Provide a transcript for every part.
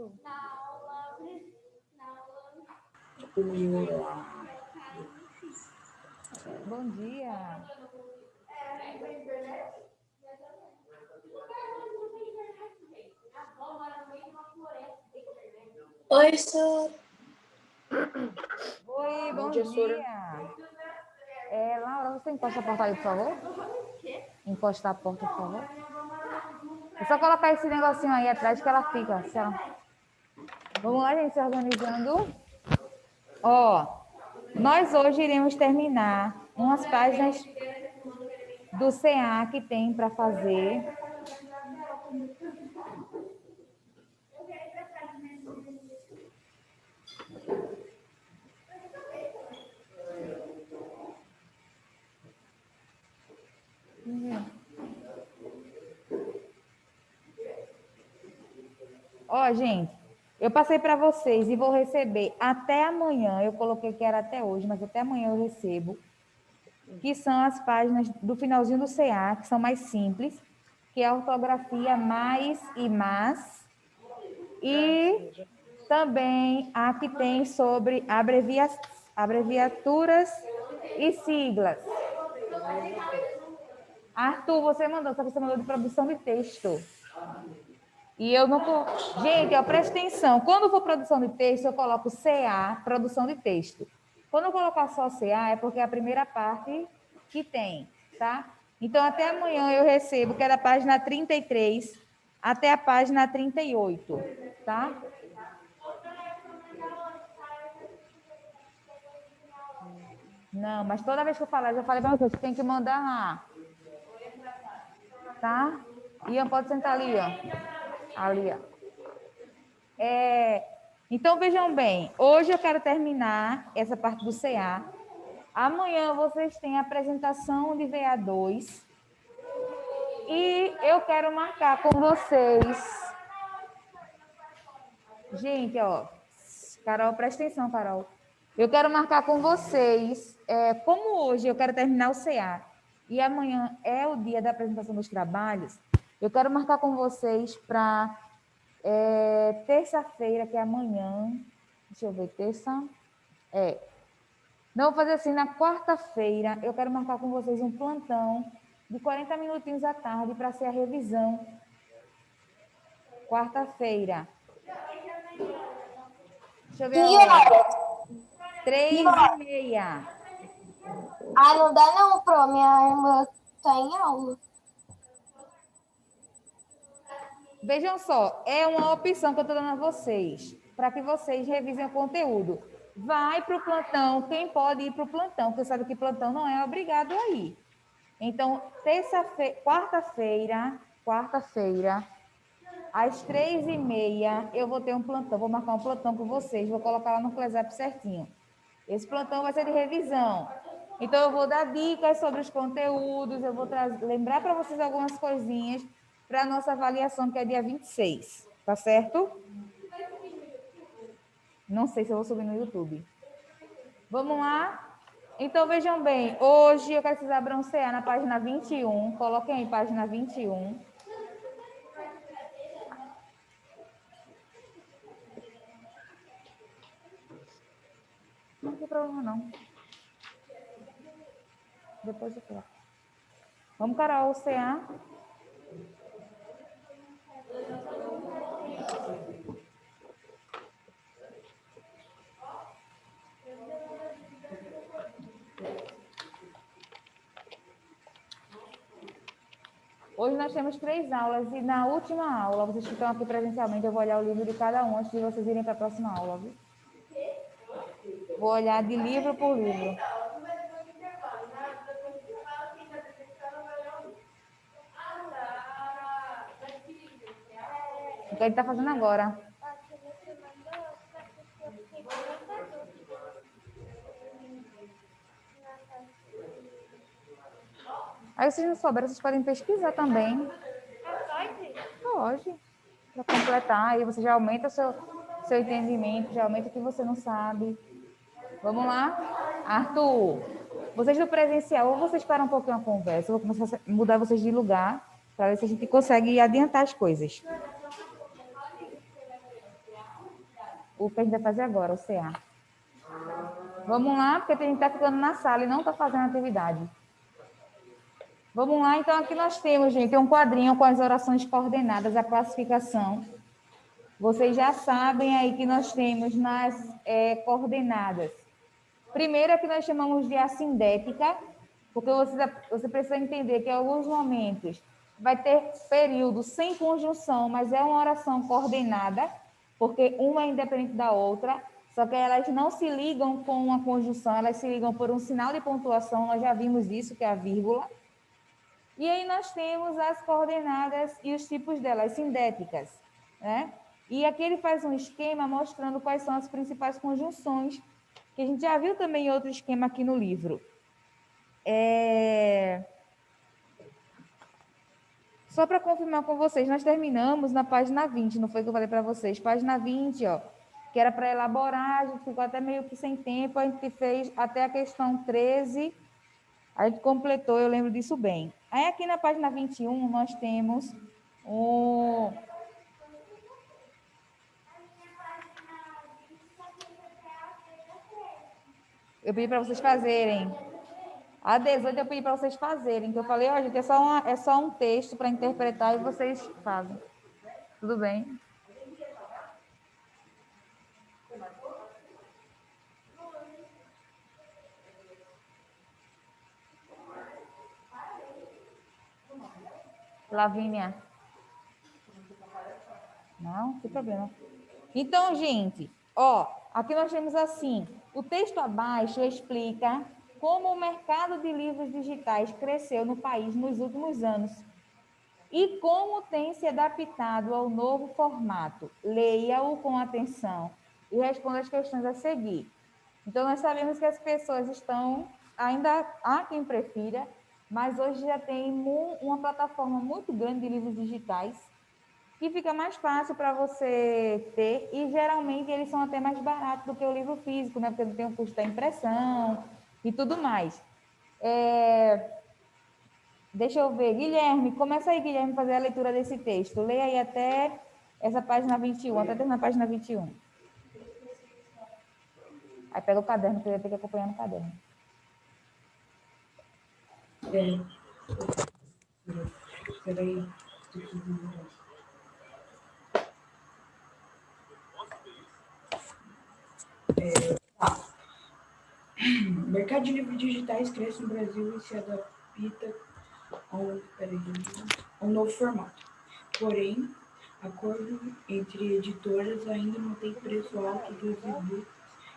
Arthur? Bom dia. Oi, senhor. Oi, bom dia. Laura, você encosta a porta aí, por favor? Encostar a porta, por favor. É só colocar esse negocinho aí atrás que ela fica. Vamos lá, gente, se organizando. Ó, nós hoje iremos terminar umas páginas do CA que tem para fazer. Ó, gente, eu passei para vocês e vou receber até amanhã. Eu coloquei que era até hoje, mas até amanhã eu recebo. Que são as páginas do finalzinho do CA, que são mais simples, que é a ortografia mais e mas. E também a que tem sobre abreviaturas e siglas. Arthur, você mandou, só que você mandou de produção de texto. E eu não... Gente, ó, presta atenção. Quando for produção de texto, eu coloco CA, produção de texto. Quando eu colocar só CA, é porque é a primeira parte que tem, tá? Então, até amanhã eu recebo, que é da página 33 até a página 38, tá? Não, mas toda vez que eu falar, eu já falei para vocês, tem que mandar lá. Tá? Ian, pode sentar ali, ó. Ali, ó. Então, vejam bem, hoje eu quero terminar essa parte do CA. Amanhã vocês têm a apresentação de VA2. E eu quero marcar com vocês. Gente, ó. Carol, presta atenção, Carol. Eu quero marcar com vocês, como hoje eu quero terminar o CA e amanhã é o dia da apresentação dos trabalhos, eu quero marcar com vocês para terça-feira, que é amanhã. Deixa eu ver, terça. Não, vou fazer assim, na quarta-feira, eu quero marcar com vocês um plantão de 40 minutinhos à tarde para ser a revisão. Quarta-feira. Deixa eu ver a hora. 3h30. Ah, não dá não, Pro. Minha irmã tá em aula. Vejam só, é uma opção que eu estou dando a vocês, para que vocês revisem o conteúdo. Vai para o plantão, quem pode ir para o plantão, porque sabe que plantão não é obrigado a ir. Então, quarta-feira, às 3h30, eu vou ter um plantão, vou marcar um plantão com vocês, vou colocar lá no ClaSap certinho. Esse plantão vai ser de revisão. Então, eu vou dar dicas sobre os conteúdos, eu vou lembrar para vocês algumas coisinhas para a nossa avaliação, que é dia 26. Tá certo? Não sei se eu vou subir no YouTube. Vamos lá? Então, vejam bem, hoje eu quero que vocês abram o CA na página 21. Coloquem aí, página 21. Não tem problema, não. Depois eu coloco. Vamos, Carol, o CA. Hoje nós temos 3 aulas e na última aula, vocês que estão aqui presencialmente, eu vou olhar o livro de cada um antes de vocês irem para a próxima aula, viu? Vou olhar de livro por livro. O que ele está fazendo agora? Aí vocês não souberam, vocês podem pesquisar também. Pode. Para completar, aí você já aumenta seu entendimento, já aumenta o que você não sabe. Vamos lá? Arthur, vocês do presencial, ou vocês param um pouquinho a conversa, eu vou começar a mudar vocês de lugar, para ver se a gente consegue adiantar as coisas. o que a gente vai fazer agora, o CA. Vamos lá, porque a gente está ficando na sala e não está fazendo atividade. Vamos lá, então aqui nós temos, gente, um quadrinho com as orações coordenadas, a classificação. Vocês já sabem aí que nós temos nas coordenadas. Primeiro é que nós chamamos de assindética, porque você precisa entender que em alguns momentos vai ter período sem conjunção, mas é uma oração coordenada, porque uma é independente da outra, só que elas não se ligam com uma conjunção, elas se ligam por um sinal de pontuação, nós já vimos isso, que é a vírgula. E aí nós temos as coordenadas e os tipos delas, sindéticas, né? E aqui ele faz um esquema mostrando quais são as principais conjunções, que a gente já viu também em outro esquema aqui no livro. Só para confirmar com vocês, nós terminamos na página 20, não foi que eu falei para vocês? Página 20, ó, que era para elaborar, a gente ficou até meio que sem tempo, a gente fez até a questão 13, a gente completou, eu lembro disso bem. Aí aqui na página 21 nós temos o... Eu pedi para vocês fazerem. A 18 eu pedi para vocês fazerem, que eu falei, ó, gente, é só um texto para interpretar e vocês fazem. Tudo bem? Lavínia? Não, não tem problema. Então, gente, ó, aqui nós temos assim, o texto abaixo explica como o mercado de livros digitais cresceu no país nos últimos anos e como tem se adaptado ao novo formato. Leia-o com atenção e responda as questões a seguir. Então, nós sabemos que as pessoas estão, ainda há quem prefira, mas hoje já tem uma plataforma muito grande de livros digitais que fica mais fácil para você ter, e geralmente eles são até mais baratos do que o livro físico, né? Porque não tem o custo da impressão e tudo mais. Deixa eu ver, Guilherme, começa aí, Guilherme, fazer a leitura desse texto. Leia aí até essa página 21, até terminar a página 21. Aí pega o caderno, que eu ia ter que acompanhar no caderno. Peraí. O mercado de livros digitais cresce no Brasil e se adapta a um novo formato. Porém, acordo entre editoras ainda mantém preço alto dos e-books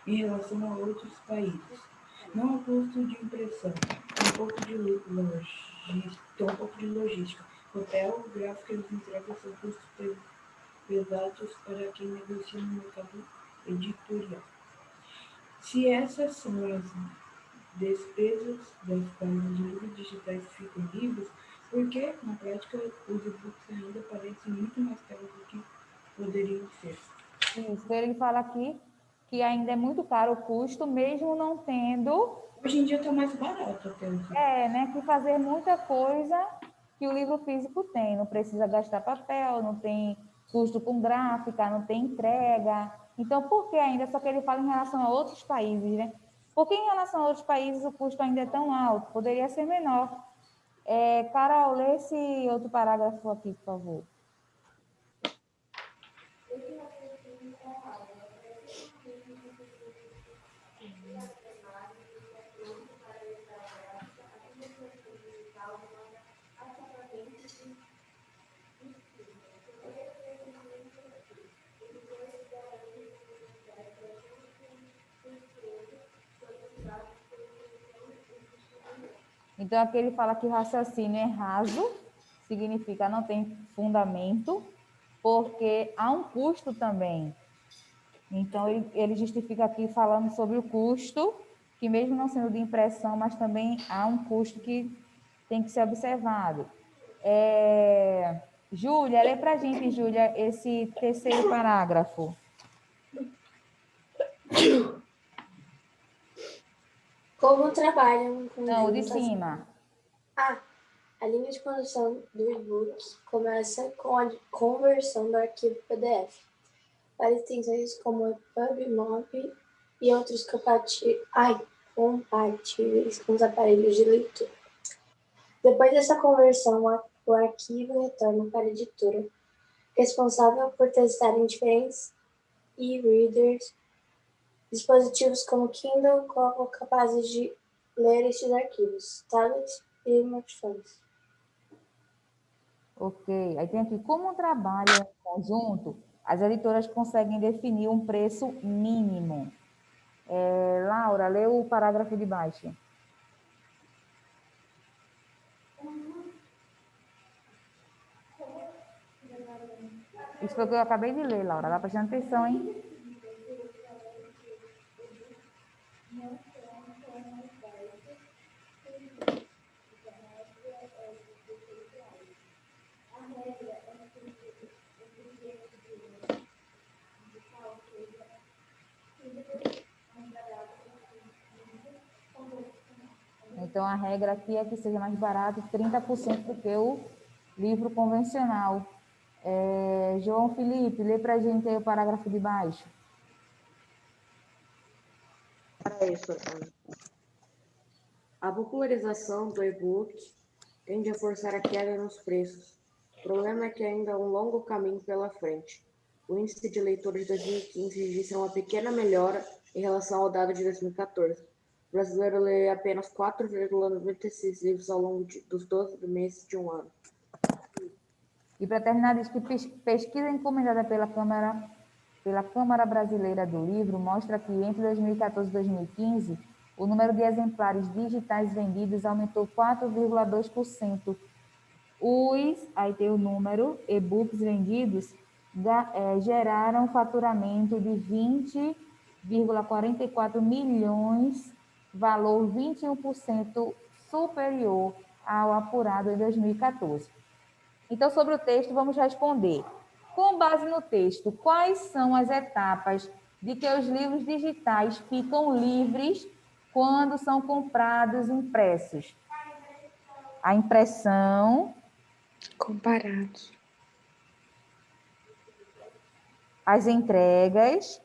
em relação a outros países. Não há custo de impressão, tem um pouco de logística. Papel, gráfico e entrega são custos pesados para quem negocia no mercado editorial. Se essas são as despesas das quais os livros digitais ficam livres, porque, na prática, os e-books ainda parecem muito mais caros do que poderiam ser. Isso, ele fala aqui que ainda é muito caro o custo, mesmo não tendo... Hoje em dia está mais barato até. né, que fazer muita coisa que o livro físico tem. Não precisa gastar papel, não tem custo com gráfica, não tem entrega. Então, por que ainda? Só que ele fala em relação a outros países, né? Por que em relação a outros países o custo ainda é tão alto? Poderia ser menor. Carol, lê esse outro parágrafo aqui, por favor. Então, aqui ele fala que raciocínio é raso, significa não tem fundamento, porque há um custo também. Então, ele justifica aqui falando sobre o custo, que mesmo não sendo de impressão, mas também há um custo que tem que ser observado. Júlia, lê para a gente, Júlia, esse terceiro parágrafo. Como trabalham com Não, o de cima. A linha de condução do e-book começa com a conversão do arquivo PDF para extensões como EPUB, MOB e outros compatíveis com os aparelhos de leitura. Depois dessa conversão, o arquivo retorna para a editora, responsável por testar em diferentes e-readers, dispositivos como Kindle, capazes de ler estes arquivos, tablets e smartphones. Ok. Aí tem aqui, como trabalham em conjunto, as editoras conseguem definir um preço mínimo. Laura, lê o parágrafo de baixo. Isso foi o que eu acabei de ler, Laura. Dá prestando atenção, hein? Então, a regra aqui é que seja mais barato 30% do que o livro convencional. João Felipe, lê para a gente aí o parágrafo de baixo. Para isso, a popularização do e-book tende a forçar a queda nos preços. O problema é que ainda há um longo caminho pela frente. O índice de leitores de 2015 registra uma pequena melhora em relação ao dado de 2014. O brasileiro lê apenas 4,96 livros ao longo dos 12 meses de um ano. E para terminar, diz que pesquisa encomendada pela Câmara Brasileira do Livro mostra que entre 2014 e 2015, o número de exemplares digitais vendidos aumentou 4,2%. Aí tem o número, e-books vendidos, geraram faturamento de 20,44 milhões, valor 21% superior ao apurado em 2014. Então, sobre o texto, vamos responder. Com base no texto, quais são as etapas de que os livros digitais ficam livres quando são comprados impressos? A impressão, Comparados. as entregas,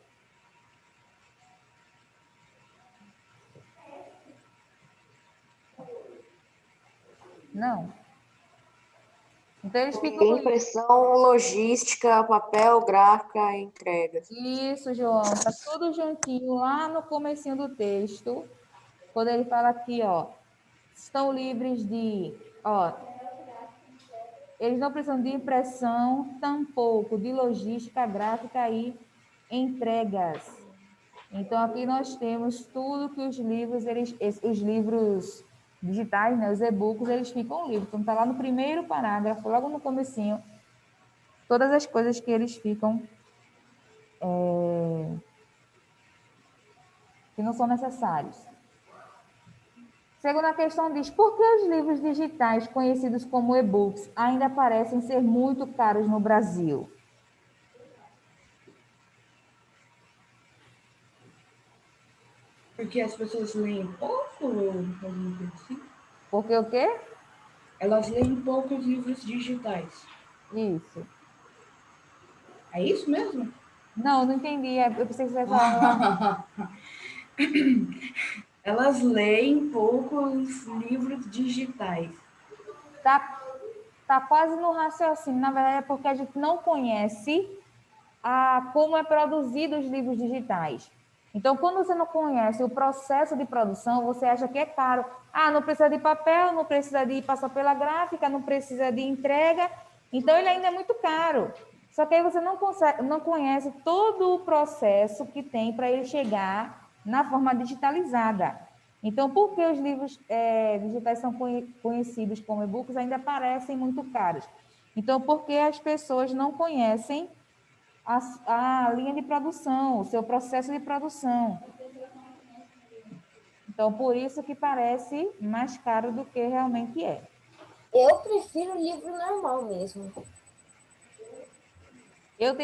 não. Então, eles ficam... Impressão, logística, papel, gráfica, entregas. Isso, João, tá tudo juntinho lá no comecinho do texto, quando ele fala aqui, ó, estão livres de, ó, eles não precisam de impressão, tampouco de logística, gráfica e entregas. Então, aqui nós temos tudo que os livros digitais, né, os e-books, eles ficam livres. Então, está lá no primeiro parágrafo, logo no comecinho, todas as coisas que eles ficam, que não são necessários. Segunda questão diz, por que os livros digitais, conhecidos como e-books, ainda parecem ser muito caros no Brasil? Porque as pessoas leem pouco, ou alguma coisa assim? Porque o quê? Elas leem poucos livros digitais. Isso. É isso mesmo? Não, não entendi. Eu pensei que você ia falar... Elas leem poucos livros digitais. Tá quase no raciocínio. Na verdade, é porque a gente não conhece como é produzido os livros digitais. Então, quando você não conhece o processo de produção, você acha que é caro. Ah, não precisa de papel, não precisa de passar pela gráfica, não precisa de entrega. Então, ele ainda é muito caro. Só que aí você não conhece todo o processo que tem para ele chegar na forma digitalizada. Então, por que os livros digitais são conhecidos como e-books ainda parecem muito caros? Então, porque as pessoas não conhecem a linha de produção, o seu processo de produção. Então, por isso que parece mais caro do que realmente é. Eu prefiro o livro normal mesmo. Eu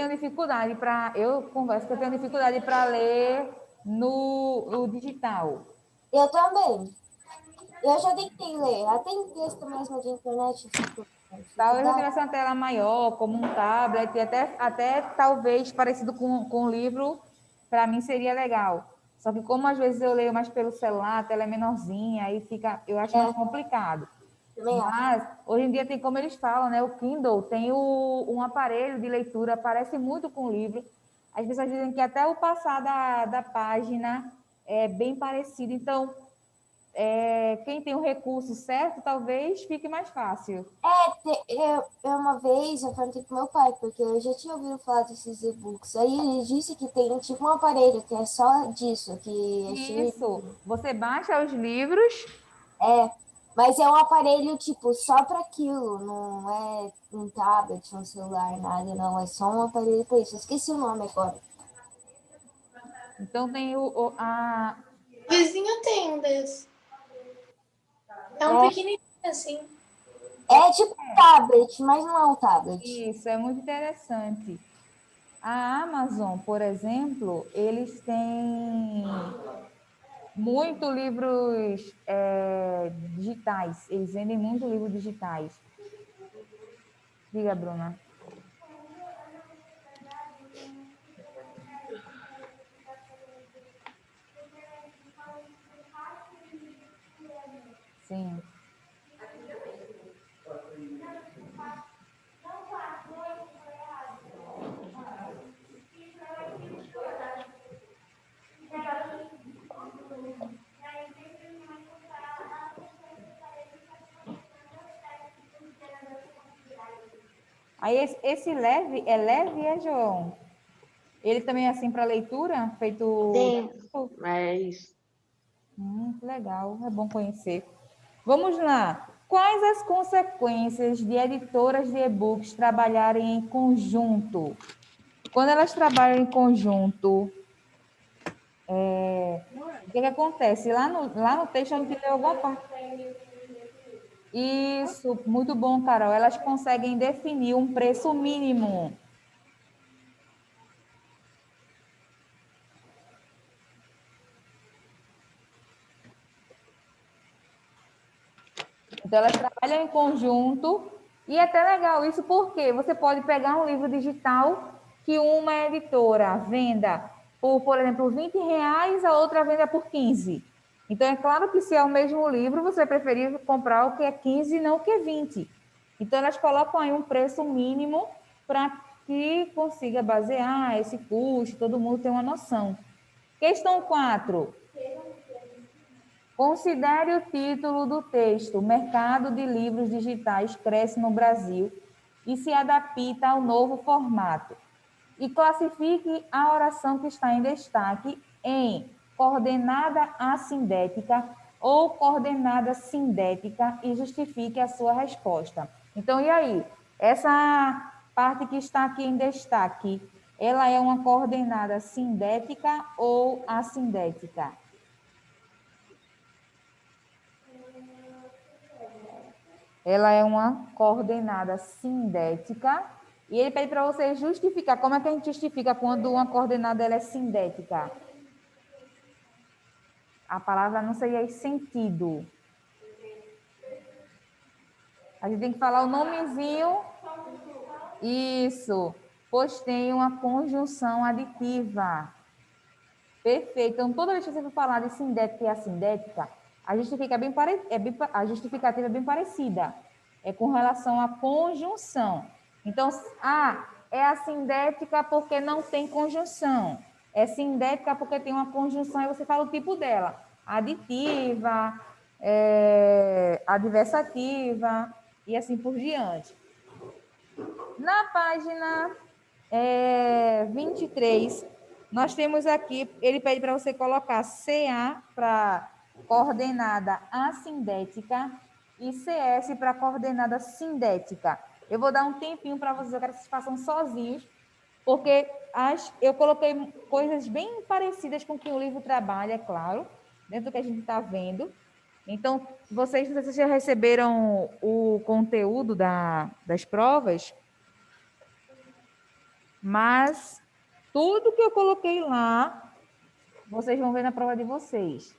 confesso que eu tenho dificuldade para ler no digital. Eu também. Eu já tentei ler, até em texto mesmo de internet. Talvez se tivesse uma tela maior, como um tablet, até talvez parecido com um livro, para mim seria legal. Só que como às vezes eu leio mais pelo celular, a tela é menorzinha, aí fica, eu acho mais complicado. Também acho. Mas hoje em dia tem como eles falam, né? O Kindle tem um aparelho de leitura, parece muito com o livro. As pessoas dizem que até o passar da página é bem parecido. Então, quem tem o recurso certo, talvez fique mais fácil. Uma vez eu perguntei pro meu pai, porque eu já tinha ouvido falar desses e-books. Aí ele disse que tem tipo um aparelho que é só disso, que é cheio. Isso. Você baixa os livros. Mas é um aparelho tipo só para aquilo, não é um tablet, um celular, nada, não. É só um aparelho para isso. Eu esqueci o nome agora. Então tem Vizinho tem um desse. É um pequenininho assim. É tipo um tablet, mas não é um tablet. Isso, é muito interessante. A Amazon, por exemplo, eles têm muito livros digitais. Eles vendem muito livros digitais. Diga, Bruna. Sim. Aí esse leve, João? Ele também é assim para leitura, feito... Sim, é isso. Que legal, é bom conhecer. Vamos lá. Quais as consequências de editoras de e-books trabalharem em conjunto? Quando elas trabalham em conjunto, o que acontece? Lá no texto a gente leu alguma parte. Isso, muito bom, Carol. Elas conseguem definir um preço mínimo. Então, elas trabalham em conjunto e é até legal isso porque você pode pegar um livro digital que uma editora venda por exemplo, R$ 20, a outra venda por 15. Então, é claro que se é o mesmo livro, você vai preferir comprar o que é 15 e não o que é 20. Então, elas colocam aí um preço mínimo para que consiga basear esse custo, todo mundo tem uma noção. Questão 4. Considere o título do texto: O mercado de livros digitais cresce no Brasil e se adapta ao novo formato. E classifique a oração que está em destaque em coordenada assindética ou coordenada sindética e justifique a sua resposta. Então, e aí? Essa parte que está aqui em destaque, ela é uma coordenada sindética ou assindética? Ela é uma coordenada sindética e ele pede para você justificar. Como é que a gente justifica quando uma coordenada ela é sindética? A palavra não seria sentido. A gente tem que falar o nomezinho. Isso. Pois tem uma conjunção aditiva. Perfeito. Então, toda vez que você for falar de sindética e assindética, a justificativa é bem parecida. É com relação à conjunção. Então, é assindética porque não tem conjunção. É sindética porque tem uma conjunção e você fala o tipo dela. Aditiva, adversativa e assim por diante. Na página 23, nós temos aqui, ele pede para você colocar CA para coordenada assindética e CS para coordenada sindética. Eu vou dar um tempinho para vocês, eu quero que vocês façam sozinhos, porque eu coloquei coisas bem parecidas com o que o livro trabalha, é claro, dentro do que a gente está vendo. Então, não sei se vocês já receberam o conteúdo das provas, mas tudo que eu coloquei lá, vocês vão ver na prova de vocês.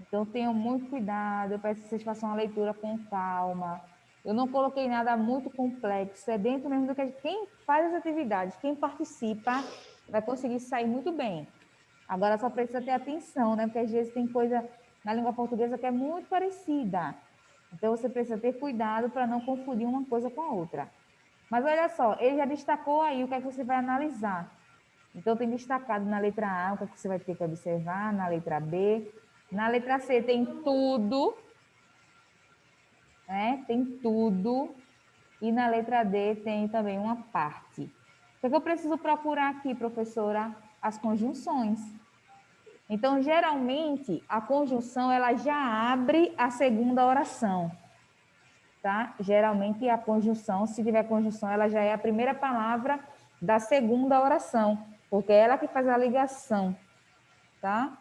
Então, tenham muito cuidado, eu peço que vocês façam uma leitura com calma, Eu não coloquei nada muito complexo, é dentro mesmo do que quem faz as atividades, quem participa, vai conseguir sair muito bem. Agora só precisa ter atenção, né? Porque às vezes tem coisa na língua portuguesa que é muito parecida. Então você precisa ter cuidado para não confundir uma coisa com a outra. Mas olha só, ele já destacou aí o que é que você vai analisar. Então tem destacado na letra A o que é que você vai ter que observar, na letra B. Na letra C tem tudo, né? Tem tudo. E na letra D tem também uma parte. O que é que eu preciso procurar aqui, professora? As conjunções. Então, geralmente, a conjunção ela já abre a segunda oração, tá? Geralmente, a conjunção, se tiver conjunção, ela já é a primeira palavra da segunda oração, porque é ela que faz a ligação, tá?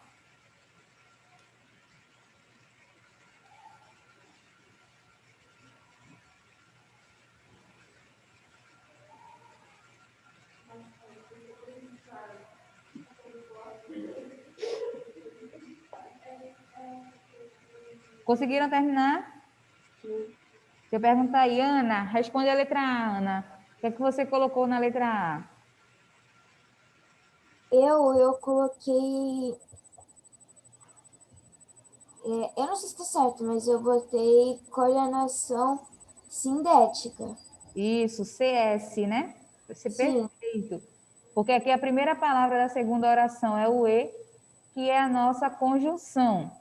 Conseguiram terminar? Deixa eu perguntar aí, Ana, responde a letra A, Ana. O que é que você colocou na letra A? Eu coloquei. Eu não sei se está certo, mas eu botei coordenação sindética. Isso, CS, né? Você Sim. perfeito. Porque aqui a primeira palavra da segunda oração é o E, que é a nossa conjunção.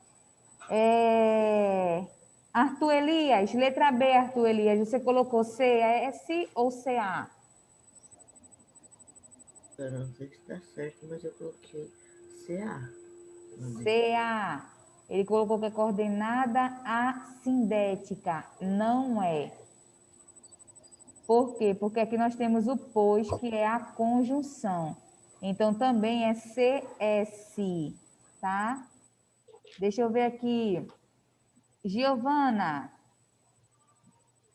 Arthur Elias, letra B, Arthur Elias, você colocou CS ou CA? Eu não sei se está certo, mas eu coloquei CA. CA. Ele colocou que é coordenada assindética. Não é. Por quê? Porque aqui nós temos o pois, que é a conjunção. Então, também é CS, tá? Deixa eu ver aqui. Giovana.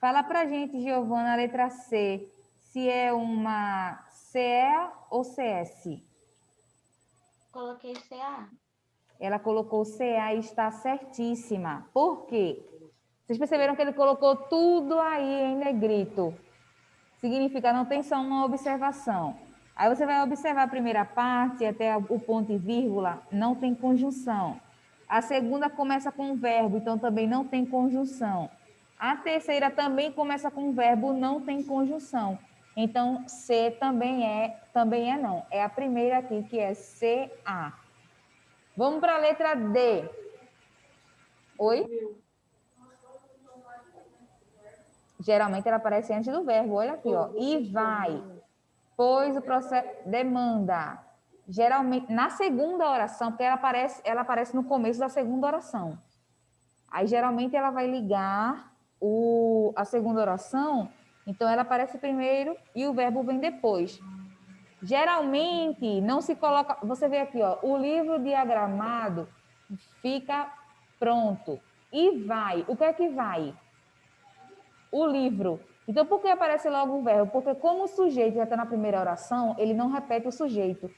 Fala pra gente, Giovana, a letra C. Se é uma CE ou CS? Coloquei CA. Ela colocou CA e está certíssima. Por quê? Vocês perceberam que ele colocou tudo aí em negrito. Significa não tem só uma observação. Aí você vai observar a primeira parte até o ponto e vírgula, não tem conjunção. A segunda começa com um verbo, então também não tem conjunção. A terceira também começa com um verbo, não tem conjunção. Então, C também é não. É a primeira aqui, que é CA. Vamos para a letra D. Oi? Geralmente ela aparece antes do verbo, olha aqui, ó. E vai. Pois o processo demanda. Geralmente, na segunda oração, porque ela aparece no começo da segunda oração. Aí, geralmente, ela vai ligar a segunda oração, então ela aparece primeiro e o verbo vem depois. Geralmente, não se coloca... Você vê aqui, ó, o livro diagramado fica pronto. E vai. O que é que vai? O livro. Então, por que aparece logo o verbo? Porque como o sujeito já está na primeira oração, ele não repete o sujeito.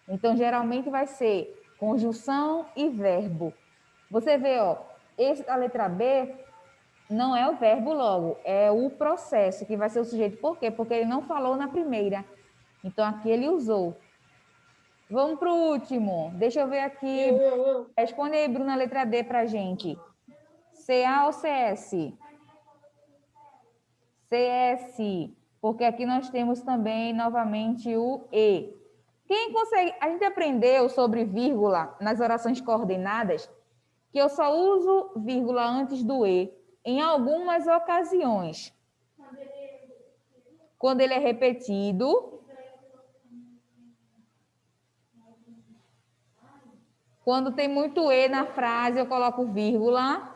Então, geralmente vai ser conjunção e verbo. Você vê, ó, esse da letra B não é o verbo logo, é o processo que vai ser o sujeito. Por quê? Porque ele não falou na primeira. Então, aqui ele usou. Vamos para o último. Deixa eu ver aqui. Responde aí, Bruna, a letra D para a gente. CA ou CS? CS, porque aqui nós temos também, novamente, o E. Quem consegue... A gente aprendeu sobre vírgula nas orações coordenadas, que eu só uso vírgula antes do E em algumas ocasiões. Quando ele é repetido, quando tem muito E na frase, eu coloco vírgula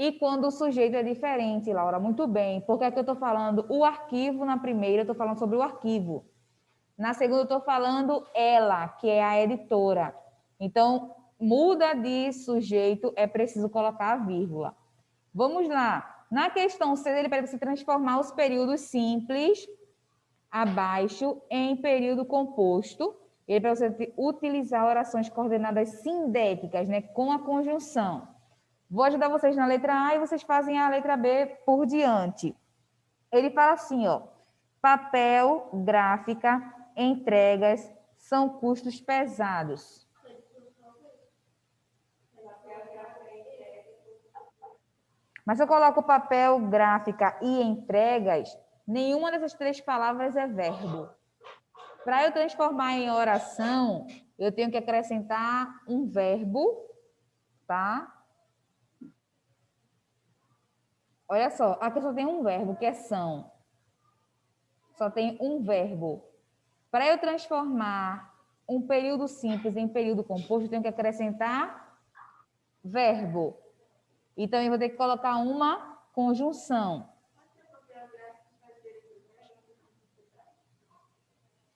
e quando o sujeito é diferente, Laura, muito bem. Porque aqui eu estou falando o arquivo na primeira, eu estou falando sobre o arquivo. Na segunda, eu estou falando ela, que é a editora. Então, muda de sujeito, é preciso colocar a vírgula. Vamos lá. Na questão C, ele pede você transformar os períodos simples abaixo em período composto. Ele para você utilizar orações coordenadas sindéticas, né, com a conjunção. Vou ajudar vocês na letra A e vocês fazem a letra B por diante. Ele fala assim, ó, papel, gráfica, entregas são custos pesados. Mas se eu coloco papel, gráfica e entregas, nenhuma dessas três palavras é verbo. Para eu transformar em oração, eu tenho que acrescentar um verbo, tá? Olha só, aqui só tem um verbo, que é são. Só tem um verbo. Para eu transformar um período simples em período composto, eu tenho que acrescentar verbo. Então, eu vou ter que colocar uma conjunção.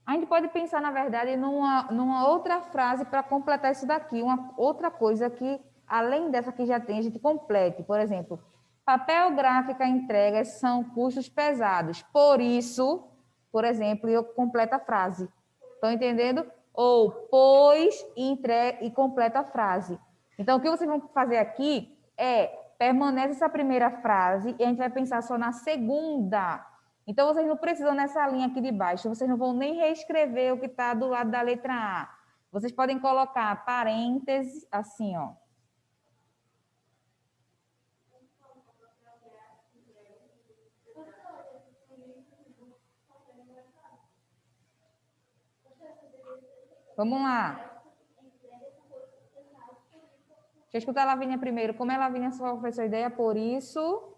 A gente pode pensar, na verdade, numa outra frase para completar isso daqui. Uma outra coisa que, além dessa que já tem, a gente complete. Por exemplo, papel, gráfica, entregas são custos pesados. Por isso, por exemplo, eu completo a frase. Estão entendendo? Ou, pois, e completa a frase. Então, o que vocês vão fazer aqui é, permanece essa primeira frase e a gente vai pensar só na segunda. Então, vocês não precisam nessa linha aqui de baixo, vocês não vão nem reescrever o que está do lado da letra A. Vocês podem colocar parênteses, assim, ó. Vamos lá. Deixa eu escutar a Lavínia primeiro. Como é, Lavínia, só foi sua ideia? Por isso...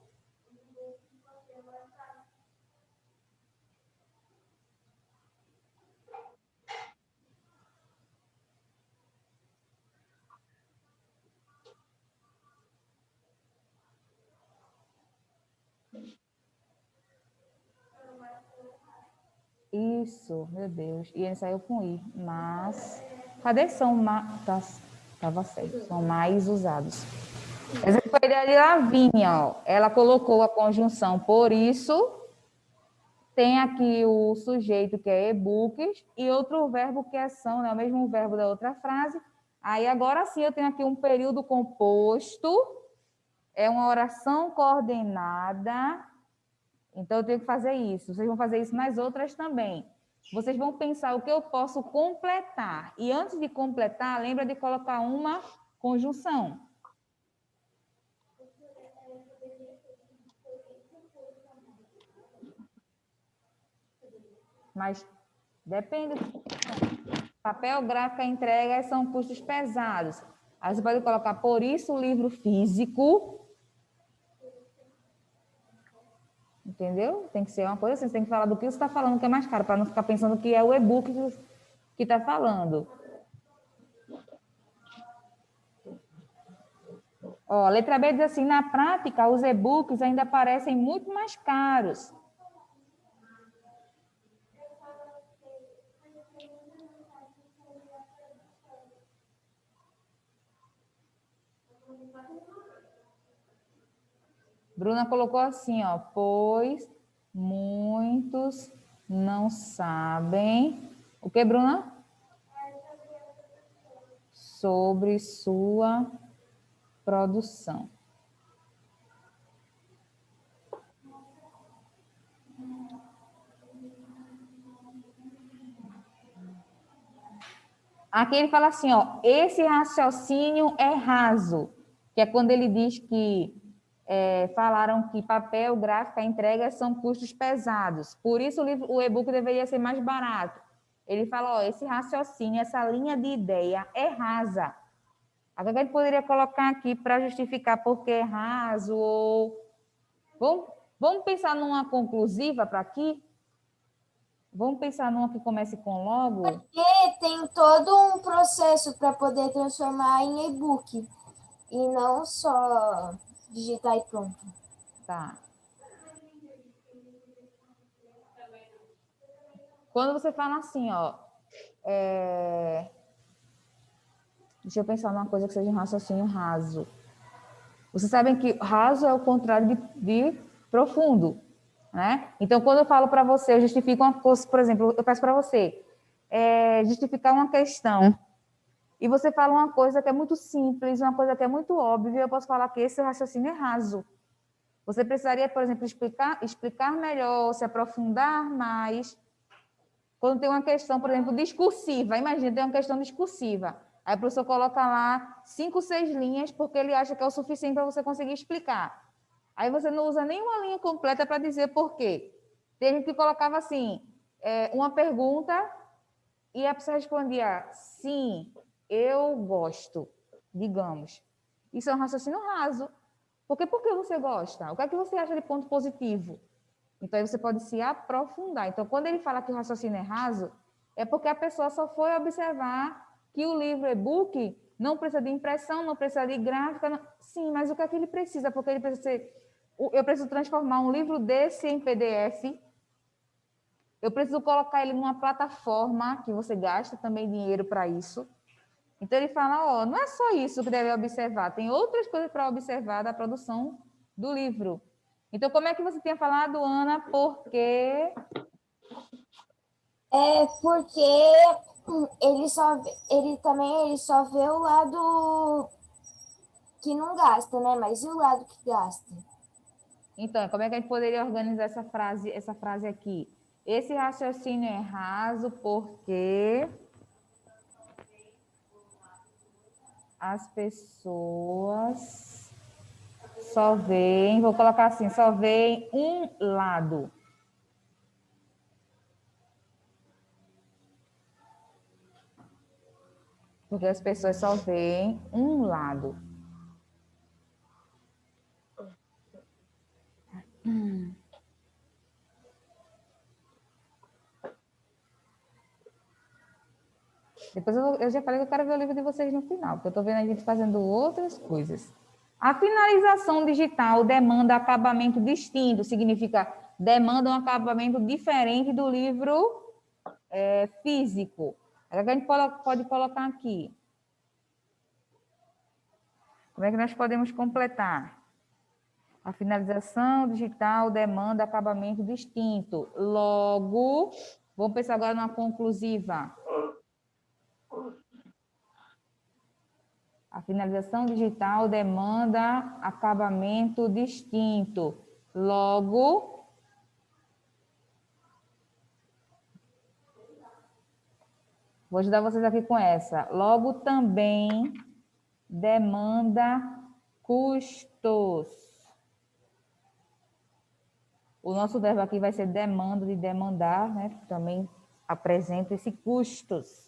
Isso, meu Deus. E ele saiu com I. Mas... Cadê são mais... Estava certo. São mais usados. Essa foi a ideia de Lavínia, ó. Ela colocou a conjunção por isso. Tem aqui o sujeito, que é e-books, e outro verbo que é são, né? O mesmo verbo da outra frase. Aí, agora sim, eu tenho aqui um período composto. É uma oração coordenada. Então, eu tenho que fazer isso. Vocês vão fazer isso nas outras também. Vocês vão pensar o que eu posso completar. E antes de completar, lembra de colocar uma conjunção. Mas depende. Papel, gráfica, entregas são custos pesados. Aí você pode colocar, por isso, o livro físico. Entendeu? Tem que ser uma coisa assim, você tem que falar do que você está falando, que é mais caro, para não ficar pensando que é o e-book que está falando. Ó, a letra B diz assim, na prática, os e-books ainda parecem muito mais caros. Bruna colocou assim, ó, pois muitos não sabem. O que, Bruna? Sobre sua produção. Aqui ele fala assim, ó, esse raciocínio é raso, que é quando ele diz que falaram que papel, gráfica, entrega são custos pesados. Por isso o e-book deveria ser mais barato. Ele fala, ó, esse raciocínio, essa linha de ideia é rasa. Agora a gente poderia colocar aqui para justificar porque é raso ou... Vamos pensar numa conclusiva para aqui? Vamos pensar numa que comece com logo? Porque tem todo um processo para poder transformar em e-book. E não só digitar e pronto. Tá. Quando você fala assim, ó... Deixa eu pensar numa coisa que seja um raciocínio raso. Vocês sabem que raso é o contrário de profundo, né? Então, quando eu falo para você, eu justifico uma coisa, por exemplo, eu peço para você justificar uma questão. e você fala uma coisa que é muito simples, uma coisa que é muito óbvia, eu posso falar que esse raciocínio é raso. Você precisaria, por exemplo, explicar melhor, se aprofundar mais. Quando tem uma questão, por exemplo, discursiva, imagina, tem uma questão discursiva. Aí o professor coloca lá 5, 6 linhas, porque ele acha que é o suficiente para você conseguir explicar. Aí você não usa nenhuma linha completa para dizer por quê. Tem gente que colocava assim, uma pergunta, e a pessoa respondia, sim, eu gosto, digamos. Isso é um raciocínio raso. Porque por que você gosta? O que é que você acha de ponto positivo? Então, aí você pode se aprofundar. Então, quando ele fala que o raciocínio é raso, é porque a pessoa só foi observar que o livro e-book não precisa de impressão, não precisa de gráfica. Não... Sim, mas o que é que ele precisa? Porque ele precisa ser... Eu preciso transformar um livro desse em PDF. Eu preciso colocar ele numa plataforma que você gasta também dinheiro para isso. Então, ele fala, ó, não é só isso que deve observar, tem outras coisas para observar da produção do livro. Então, como é que você tinha falado, Ana? Porque... É porque ele só vê o lado que não gasta, né? Mas e o lado que gasta? Então, como é que a gente poderia organizar essa frase aqui? Esse raciocínio é raso porque as pessoas só veem, vou colocar assim, só veem um lado. Porque as pessoas só veem um lado. Depois eu já falei que eu quero ver o livro de vocês no final, porque eu estou vendo a gente fazendo outras coisas. A finalização digital demanda acabamento distinto, significa demanda um acabamento diferente do livro físico. A gente pode colocar aqui. Como é que nós podemos completar? A finalização digital demanda acabamento distinto. Logo, vamos pensar agora numa conclusiva. A finalização digital demanda acabamento distinto. Logo, vou ajudar vocês aqui com essa. Logo, também demanda custos. O nosso verbo aqui vai ser demanda, de demandar, né? Também apresenta esse custos.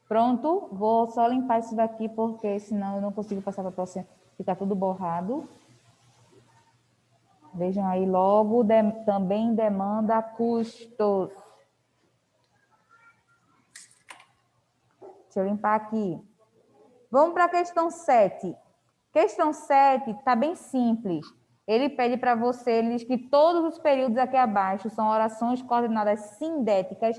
Pronto, vou só limpar isso daqui, porque senão eu não consigo passar para a próxima, ficar tudo borrado. Vejam aí, logo, também demanda custos. Deixa eu limpar aqui. Vamos para a questão 7. Questão 7 está bem simples. Ele pede para você, ele diz que todos os períodos aqui abaixo são orações coordenadas sindéticas,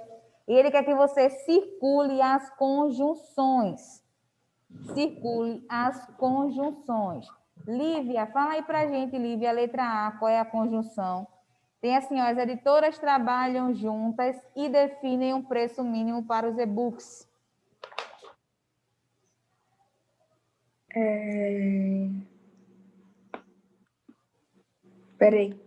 e ele quer que você circule as conjunções. Circule as conjunções. Lívia, fala aí para a gente, Lívia, a letra A, qual é a conjunção? Tem assim, ó, as editoras trabalham juntas e definem um preço mínimo para os e-books. Peraí.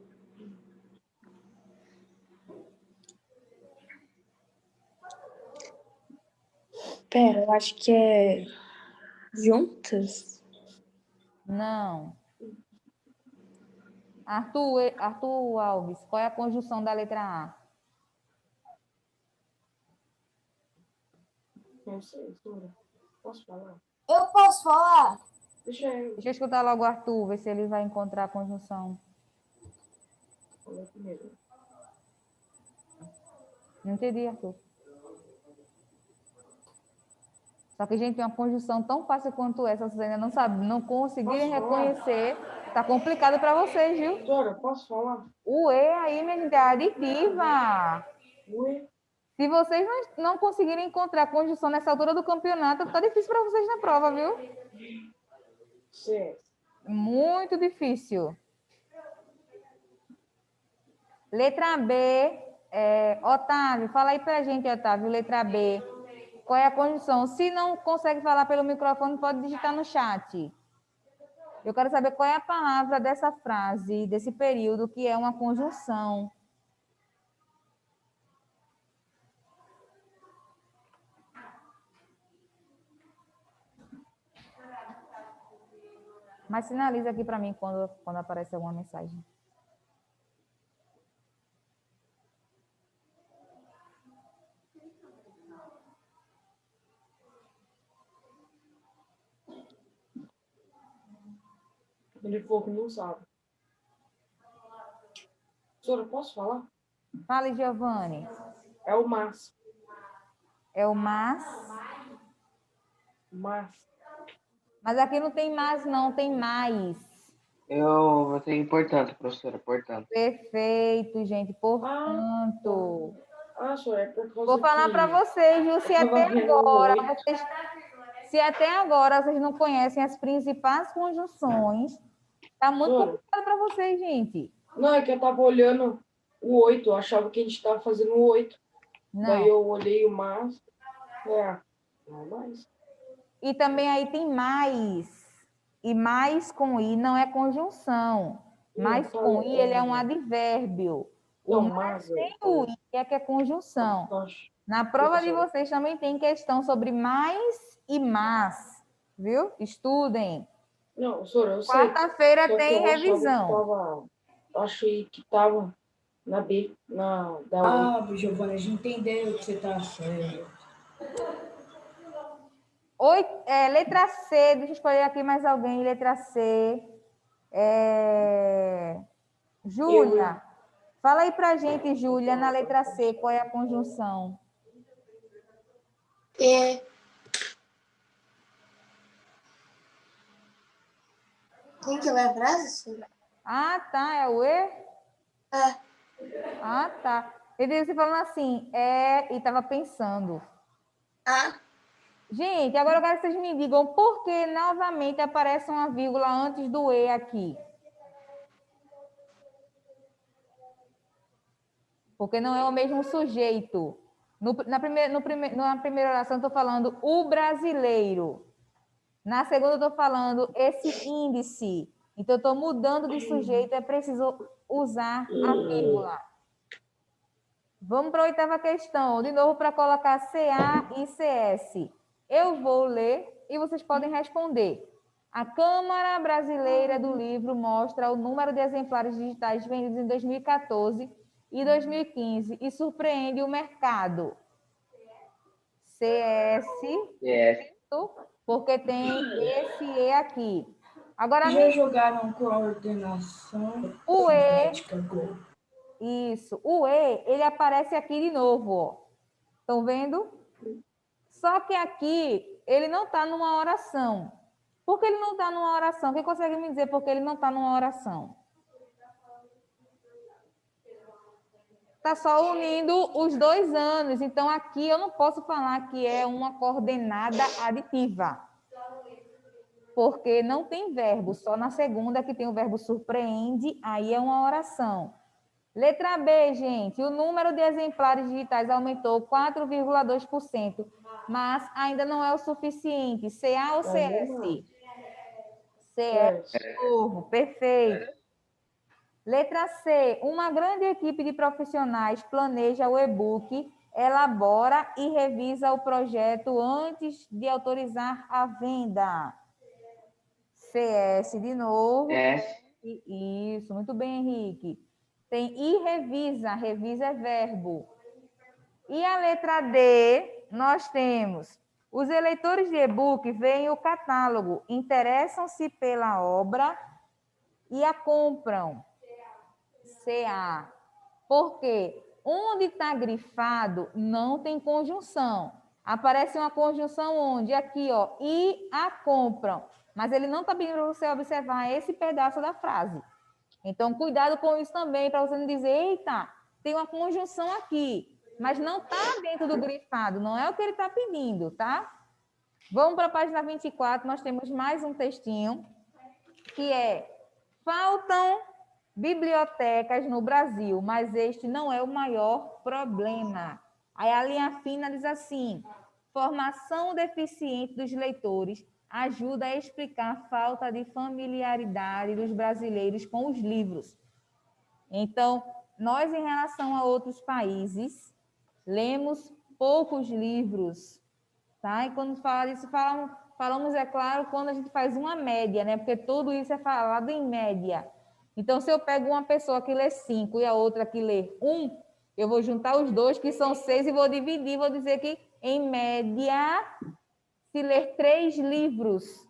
Pera, eu acho que é juntas? Não. Arthur Alves, qual é a conjunção da letra A? Não sei, Sora. Posso falar? Eu posso falar? Deixa eu Deixa eu escutar logo o Arthur, ver se ele vai encontrar a conjunção. falar primeiro. Não entendi, Arthur. Só que, gente, uma conjunção tão fácil quanto essa, vocês ainda não sabem, não conseguirem reconhecer, tá complicado para vocês, viu? Sora, posso falar? O E aí, minha gente, é aditiva. Ui. Se vocês não conseguirem encontrar a conjunção nessa altura do campeonato, tá difícil para vocês na prova, viu? Certo. Muito difícil. Letra B, Otávio, fala aí pra gente, Otávio, letra B. Qual é a conjunção? Se não consegue falar pelo microfone, pode digitar no chat. Eu quero saber qual é a palavra dessa frase, desse período, que é uma conjunção. Mas sinaliza aqui para mim quando aparece alguma mensagem. Ele falou que não sabe. Professora, posso falar? Fale, Giovanni. É o mas. É o mas? Mas. Mas aqui não tem mais, não, tem mais. Eu vou ter portanto, professora, portanto. Perfeito, gente, portanto. Senhora, é por causa Vou falar que para vocês, viu? Se até vendo o agora oito. vocês não conhecem as principais conjunções, tá muito Professora, complicado para vocês, gente. não, é que eu tava olhando o 8, eu achava que a gente tava fazendo o 8. Daí Não. eu olhei o mas. Não mais. E também aí tem mais. E mais com i não é conjunção. Mais com i, ele é um advérbio. O Então, mais mas. tem o i, é que é conjunção. Na prova de Professora. vocês também tem questão sobre mais e mas, viu? Estudem. Não, professora, eu sei. Quarta-feira Só que tem eu achava revisão. achei que tava na B, da U. Giovana, a gente entendeu que você está certo. Letra C, deixa eu escolher aqui mais alguém. Letra C. Júlia. Fala aí pra gente, Júlia, na letra C, qual é a conjunção? E. Tem que ler a frase? Ah, tá, é o E? É. Ah, tá. Eu vi você falando assim, e estava pensando. Ah. Gente, agora eu quero que vocês me digam por que novamente aparece uma vírgula antes do E aqui. Porque não é o mesmo sujeito. Na primeira oração, eu estou falando o brasileiro. Na segunda, eu estou falando esse índice. Então, eu estou mudando de sujeito, é preciso usar a vírgula. Vamos para a oitava questão. De novo, para colocar CA e CS. Eu vou ler e vocês podem responder. A Câmara Brasileira do Livro mostra o número de exemplares digitais vendidos em 2014 e 2015 e surpreende o mercado. CS, porque tem esse E aqui. Agora, Já jogaram coordenação o E, sintética Go? isso, o E, ele aparece aqui de novo, ó. Estão vendo? Só que aqui, ele não está numa oração. Por que ele não está numa oração? Quem consegue me dizer por que ele não está numa oração? Está só unindo os 2 anos. Então, aqui eu não posso falar que é uma coordenada aditiva. Porque não tem verbo. Só na segunda que tem o verbo surpreende, aí é uma oração. Letra B, gente. O número de exemplares digitais aumentou 4,2%. Mas ainda não é o suficiente. CA ou CS? CS, novo. Perfeito. Letra C. Uma grande equipe de profissionais planeja o e-book, elabora e revisa o projeto antes de autorizar a venda. CS de novo. Isso, muito bem, Henrique. Tem e revisa. Revisa é verbo. E a letra D, nós temos: os eleitores de e-book veem o catálogo, interessam-se pela obra e a compram. CA. Por quê? Onde está grifado, não tem conjunção. Aparece uma conjunção onde? Aqui, ó, e a compram. Mas ele não está pedindo para você observar esse pedaço da frase. Então, cuidado com isso também, para você não dizer, eita, tem uma conjunção aqui, mas não está dentro do grifado, não é o que ele está pedindo, tá? Vamos para a página 24, nós temos mais um textinho. que é: faltam bibliotecas no Brasil, mas este não é o maior problema. Aí a linha fina diz assim: formação deficiente dos leitores ajuda a explicar a falta de familiaridade dos brasileiros com os livros. Então, nós, em relação a outros países, lemos poucos livros, tá? E quando fala isso, falamos, é claro, quando a gente faz uma média, né? Porque tudo isso é falado em média. Então, se eu pego uma pessoa que lê 5 e a outra que lê 1, eu vou juntar os dois, que são 6, e vou dividir, vou dizer que, em média, se ler 3 livros.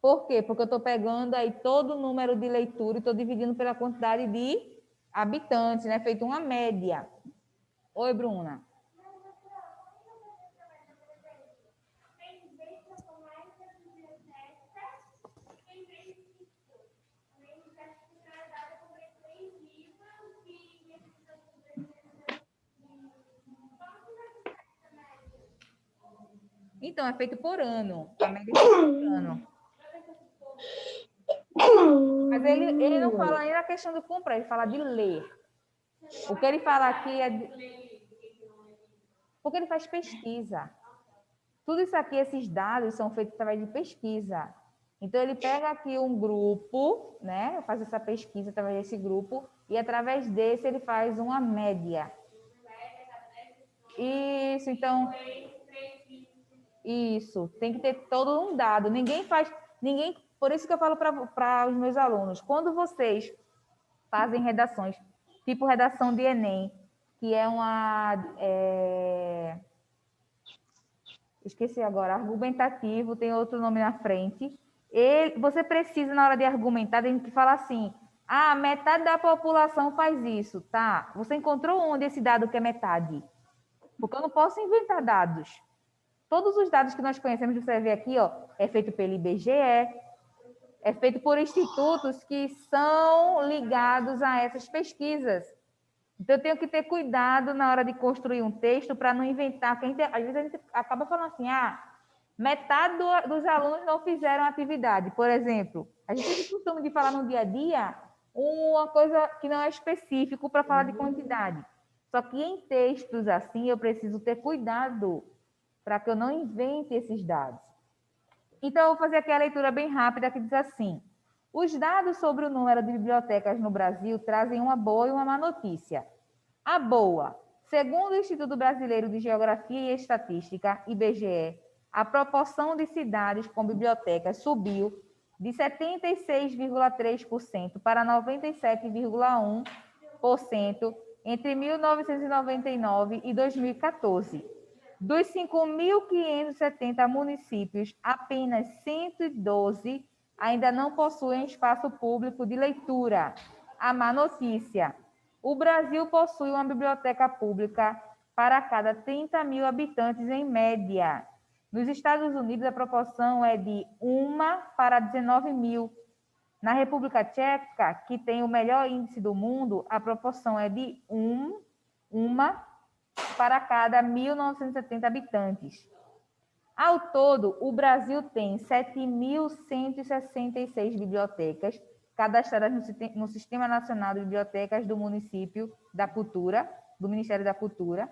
Por quê? Porque eu estou pegando aí todo o número de leitura e estou dividindo pela quantidade de habitantes, né? Feito uma média. Oi, Bruna. Então, é feito por ano. A média é feita por ano. Mas ele não fala nem da questão de comprar, ele fala de ler. O que ele fala aqui é... Porque ele faz pesquisa. Tudo isso aqui, esses dados, são feitos através de pesquisa. Então, ele pega aqui um grupo, né? Faz essa pesquisa através desse grupo, e através desse ele faz uma média. Isso, então... Isso, tem que ter todo um dado. Por isso que eu falo para os meus alunos, quando vocês fazem redações, tipo redação de Enem, que é esqueci agora, argumentativo, tem outro nome na frente. Você precisa, na hora de argumentar, tem que falar assim: metade da população faz isso, tá? Você encontrou onde esse dado que é metade? Porque eu não posso inventar dados. Todos os dados que nós conhecemos, você vai ver aqui, ó, é feito pelo IBGE, é feito por institutos que são ligados a essas pesquisas. Então, eu tenho que ter cuidado na hora de construir um texto para não inventar. Porque às vezes a gente acaba falando assim, metade dos alunos não fizeram atividade. Por exemplo, a gente tem o costume de falar no dia a dia uma coisa que não é específico para falar de quantidade. Só que em textos assim, eu preciso ter cuidado para que eu não invente esses dados. Então, eu vou fazer aqui a leitura bem rápida, que diz assim: os dados sobre o número de bibliotecas no Brasil trazem uma boa e uma má notícia. A boa: segundo o Instituto Brasileiro de Geografia e Estatística, IBGE, a proporção de cidades com bibliotecas subiu de 76,3% para 97,1% entre 1999 e 2014. Dos 5.570 municípios, apenas 112 ainda não possuem espaço público de leitura. A má notícia: o Brasil possui uma biblioteca pública para cada 30 mil habitantes em média. Nos Estados Unidos, a proporção é de 1 para 19 mil. Na República Tcheca, que tem o melhor índice do mundo, a proporção é de 1 para cada 1.970 habitantes. Ao todo, o Brasil tem 7.166 bibliotecas cadastradas no Sistema Nacional de Bibliotecas do Município da Cultura, do Ministério da Cultura.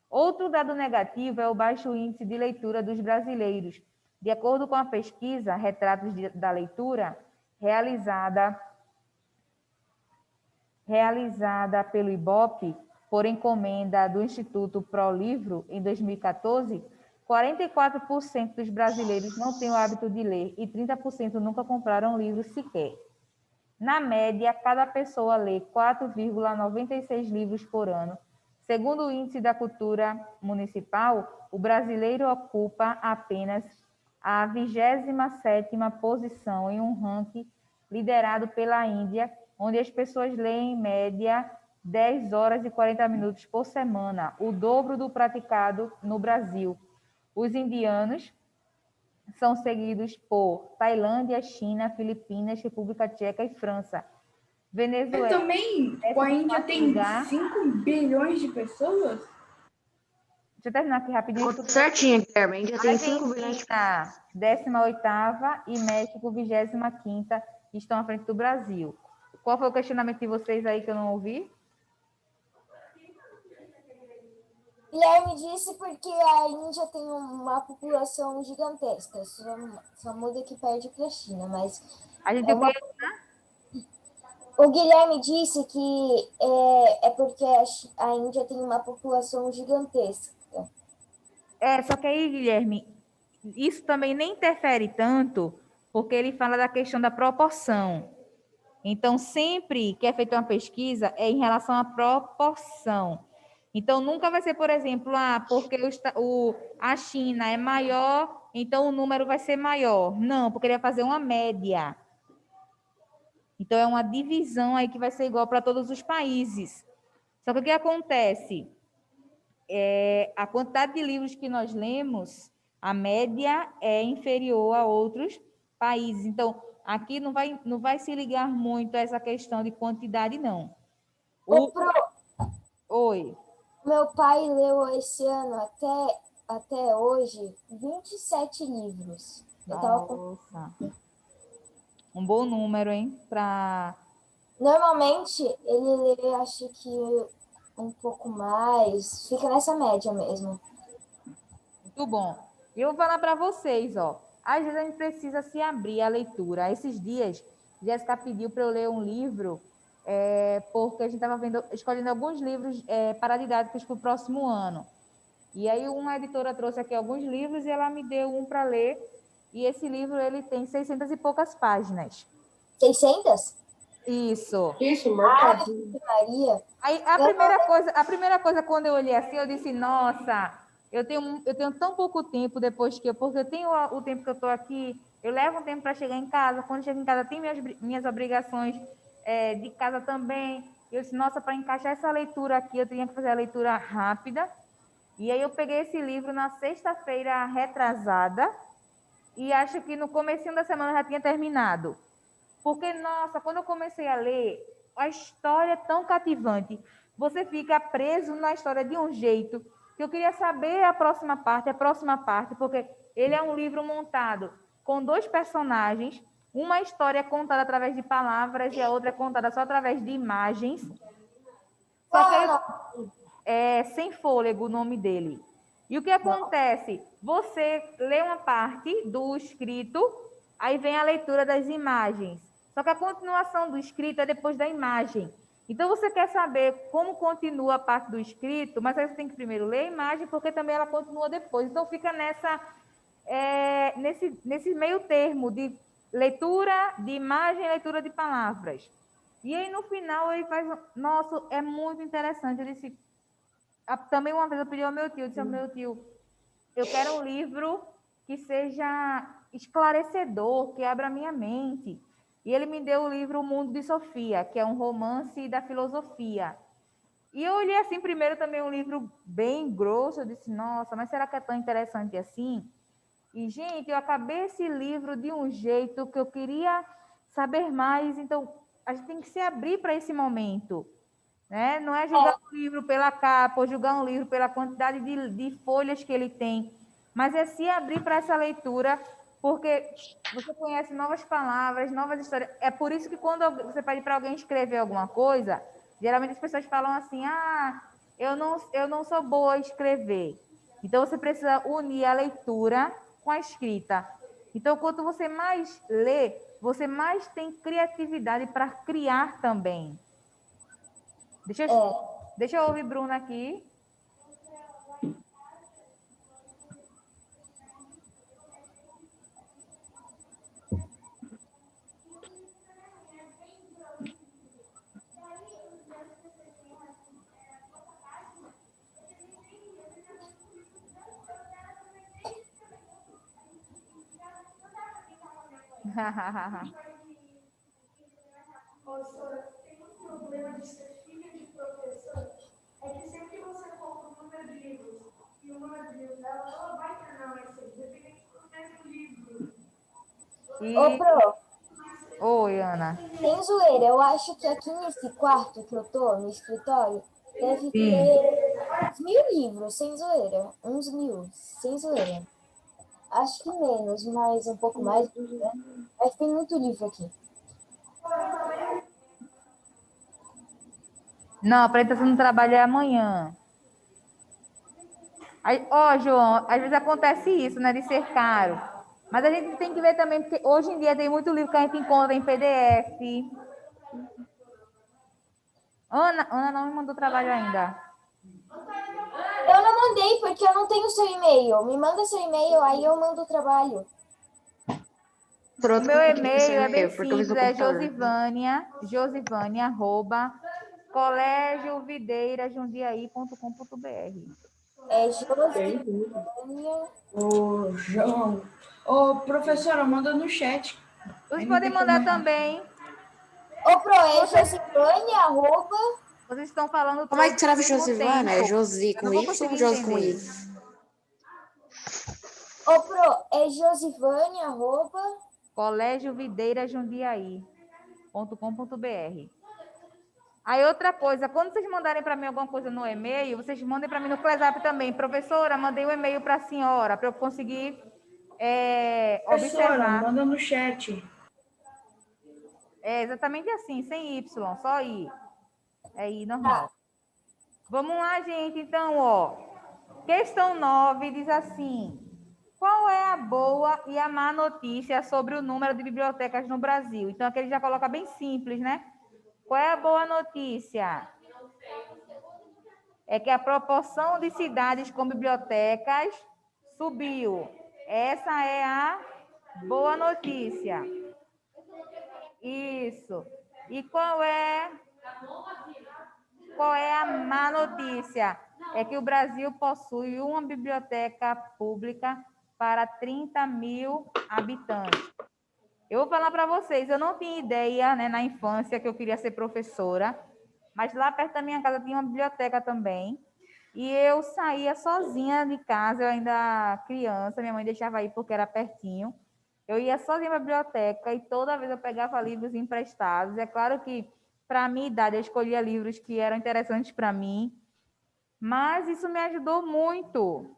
Outro dado negativo é o baixo índice de leitura dos brasileiros. De acordo com a pesquisa Retratos da Leitura, realizada pelo IBOP, por encomenda do Instituto ProLivro, em 2014, 44% dos brasileiros não têm o hábito de ler e 30% nunca compraram livro sequer. Na média, cada pessoa lê 4,96 livros por ano. Segundo o Índice da Cultura Municipal, o brasileiro ocupa apenas a 27ª posição em um ranking liderado pela Índia, onde as pessoas leem, em média, 10 horas e 40 minutos por semana, o dobro do praticado no Brasil. Os indianos são seguidos por Tailândia, China, Filipinas, República Tcheca e França. Venezuela. Eu também, a Índia tem 5 bilhões de pessoas? Deixa eu terminar aqui rapidinho. Ficou certinho, Guilherme. A Índia tem 5 bilhões de pessoas. 18ª e México, 25ª que estão à frente do Brasil. Qual foi o questionamento de vocês aí que eu não ouvi? Guilherme disse porque a Índia tem uma população gigantesca, só muda que perde para a China, mas A gente é uma... o quê? O Guilherme disse que é porque a Índia tem uma população gigantesca. Só que aí, Guilherme, isso também nem interfere tanto, porque ele fala da questão da proporção. Então, sempre que é feita uma pesquisa, é em relação à proporção. Então, nunca vai ser, por exemplo, porque a China é maior, então o número vai ser maior. Não, porque ele vai fazer uma média. Então, é uma divisão aí que vai ser igual para todos os países. Só que o que acontece? A quantidade de livros que nós lemos, a média é inferior a outros países. Então, aqui não vai se ligar muito a essa questão de quantidade, não. Oi. Meu pai leu esse ano até hoje 27 livros. Nossa. Um bom número, hein? Normalmente, ele lê, acho que um pouco mais. Fica nessa média mesmo. Muito bom. E eu vou falar para vocês, ó. Às vezes a gente precisa se abrir à leitura. Esses dias, Jéssica pediu para eu ler um livro, porque a gente estava escolhendo alguns livros paradidáticos para o próximo ano. E aí uma editora trouxe aqui alguns livros e ela me deu um para ler. E esse livro ele tem 600 e poucas páginas. 600? Isso. Isso, marcado. Maria. Aí a primeira coisa quando eu olhei assim, eu disse, nossa, eu tenho tão pouco tempo porque eu tenho o tempo que eu estou aqui, eu levo um tempo para chegar em casa, quando chego em casa tem minhas obrigações de casa também. Eu disse, nossa, para encaixar essa leitura aqui, eu tinha que fazer a leitura rápida. E aí eu peguei esse livro na sexta-feira retrasada e acho que no comecinho da semana já tinha terminado. Porque, nossa, quando eu comecei a ler, a história é tão cativante. Você fica preso na história de um jeito que eu queria saber a próxima parte, porque ele é um livro montado com dois personagens, uma história é contada através de palavras e a outra é contada só através de imagens. Só que Sem Fôlego o nome dele. E o que acontece? Você lê uma parte do escrito, aí vem a leitura das imagens. Só que a continuação do escrito é depois da imagem. Então, você quer saber como continua a parte do escrito, mas aí você tem que primeiro ler a imagem, porque também ela continua depois. Então, fica nesse meio termo de leitura de imagem e leitura de palavras. E aí, no final, ele faz... Nossa, é muito interessante. Ele disse... Também uma vez eu pedi ao meu tio, disse ao meu tio, eu quero um livro que seja esclarecedor, que abra a minha mente. E ele me deu o livro O Mundo de Sofia, que é um romance da filosofia. E eu olhei assim, primeiro também um livro bem grosso, eu disse, nossa, mas será que é tão interessante assim? E, gente, eu acabei esse livro de um jeito que eu queria saber mais, então a gente tem que se abrir para esse momento. Né? Não é julgar um livro pela capa, ou julgar um livro pela quantidade de folhas que ele tem, mas é se abrir para essa leitura, porque você conhece novas palavras, novas histórias. É por isso que quando você pede para alguém escrever alguma coisa, geralmente as pessoas falam assim, eu não sou boa a escrever. Então, você precisa unir a leitura com a escrita. Então, quanto você mais lê, você mais tem criatividade para criar também. Deixa eu ouvir Bruna aqui. Professora, tem um problema de ser filha de professor, é que sempre que você coloca o número de livros e o número de livros dela, ela vai terminar mais cedo, dependendo do mesmo livro. Ô, Pro, Oi, Ana. sem zoeira, eu acho que aqui nesse quarto que eu tô, no escritório, deve ter uns 1000 livros, sem zoeira. Uns 1000, sem zoeira. Acho que menos, mas um pouco mais, né? Mas tem muito livro aqui. Não, a apresentação do trabalho é amanhã. Aí, ó, João, às vezes acontece isso, né, de ser caro. Mas a gente tem que ver também, porque hoje em dia tem muito livro que a gente encontra em PDF. Ana não me mandou trabalho ainda. Eu não mandei porque eu não tenho seu e-mail. Me manda seu e-mail, aí eu mando o trabalho. O Pronto, meu eu tenho e-mail seu é bem porque eu fiz no simples, é computador. josivânia@colégiovideirajundiaí.com.br. É Josivânia. Ô, João. Ô, professora, manda no chat. Vocês Aí não podem tem mandar problema. também. Ô, Pro, é Josivânia, arroba... Vocês estão falando Como é todos que ao escreve mesmo Josivana? É tempo. Josi Eu com não vou Y ou conseguir Josi com entender. I? Ô, Pro, é Josivânia, arroba... colégiovideirajundiaí.com.br. Aí outra coisa, quando vocês mandarem para mim alguma coisa no e-mail, vocês mandem para mim no WhatsApp também. Professora, mandei um e-mail para a senhora, para eu conseguir Professora, observar. manda no chat. É exatamente assim, sem Y, só I. É I normal. Vamos lá, gente. Então, ó. Questão 9 diz assim: qual é a boa e a má notícia sobre o número de bibliotecas no Brasil? Então, aqui ele já coloca bem simples, né? Qual é a boa notícia? É que a proporção de cidades com bibliotecas subiu. Essa é a boa notícia. Isso. E qual é a má notícia? É que o Brasil possui uma biblioteca pública para 30 mil habitantes. Eu vou falar para vocês, eu não tinha ideia, né, na infância que eu queria ser professora, mas lá perto da minha casa tinha uma biblioteca também. E eu saía sozinha de casa, eu ainda criança, minha mãe deixava ir porque era pertinho. Eu ia sozinha para a biblioteca e toda vez eu pegava livros emprestados. É claro que, para a minha idade, eu escolhia livros que eram interessantes para mim, mas isso me ajudou muito.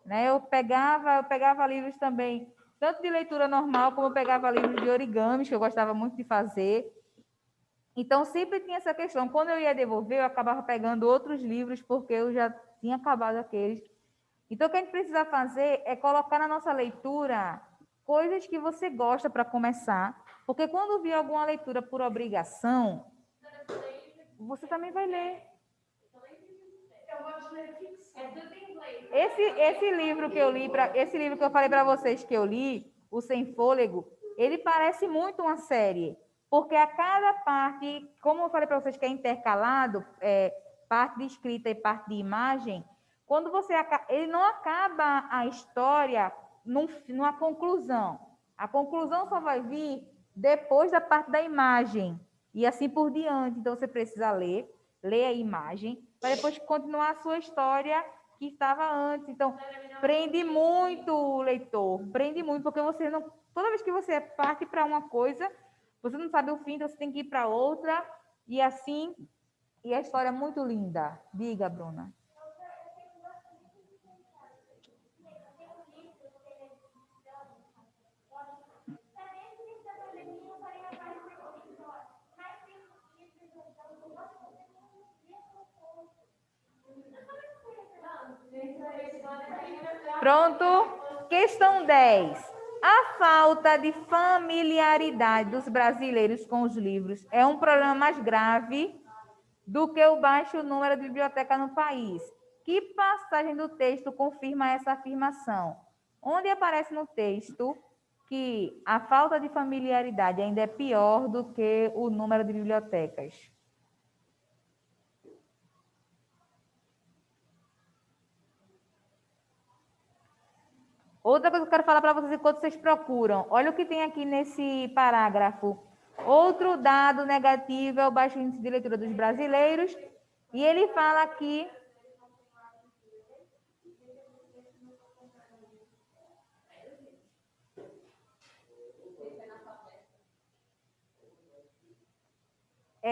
Né? Eu pegava livros também, tanto de leitura normal, como eu pegava livros de origamis, que eu gostava muito de fazer. Então, sempre tinha essa questão. Quando eu ia devolver, eu acabava pegando outros livros, porque eu já tinha acabado aqueles. Então, o que a gente precisa fazer é colocar na nossa leitura coisas que você gosta para começar, porque quando vir alguma leitura por obrigação, você também vai ler. Esse livro que eu li, esse livro que eu falei para vocês que eu li, O Sem Fôlego, ele parece muito uma série, porque a cada parte, como eu falei para vocês que é intercalado, parte de escrita e parte de imagem, quando ele não acaba a história numa conclusão. A conclusão só vai vir depois da parte da imagem e assim por diante. Então você precisa ler a imagem para depois continuar a sua história que estava antes. Então, prende muito o leitor, prende muito, porque você não, toda vez que você parte para uma coisa, você não sabe o fim, então você tem que ir para outra, e assim, e a história é muito linda. Diga, Bruna. Pronto? Questão 10. A falta de familiaridade dos brasileiros com os livros é um problema mais grave do que o baixo número de bibliotecas no país. Que passagem do texto confirma essa afirmação? Onde aparece no texto que a falta de familiaridade ainda é pior do que o número de bibliotecas? Outra coisa que eu quero falar para vocês enquanto vocês procuram. Olha o que tem aqui nesse parágrafo. Outro dado negativo é o baixo índice de leitura dos brasileiros. E ele fala aqui...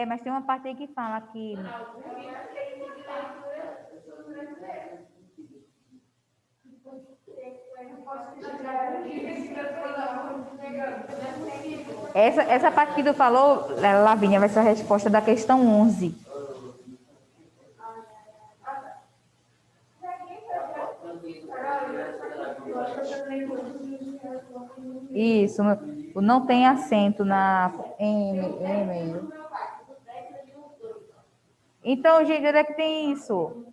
mas tem uma parte aí que fala que... Essa parte que tu falou, Lavínia, vai ser a resposta da questão 11. Isso, não tem acento na e-mail. Então, gente, onde é que tem isso?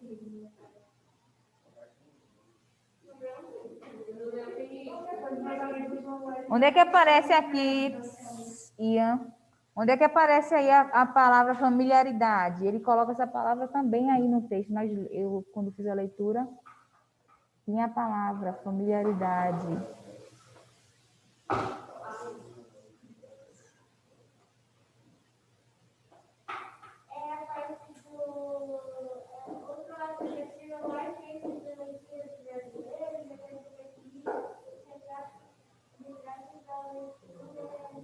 Onde é que aparece aqui, Ian? Onde é que aparece aí a palavra familiaridade? Ele coloca essa palavra também aí no texto, mas eu, quando fiz a leitura, tinha a palavra familiaridade.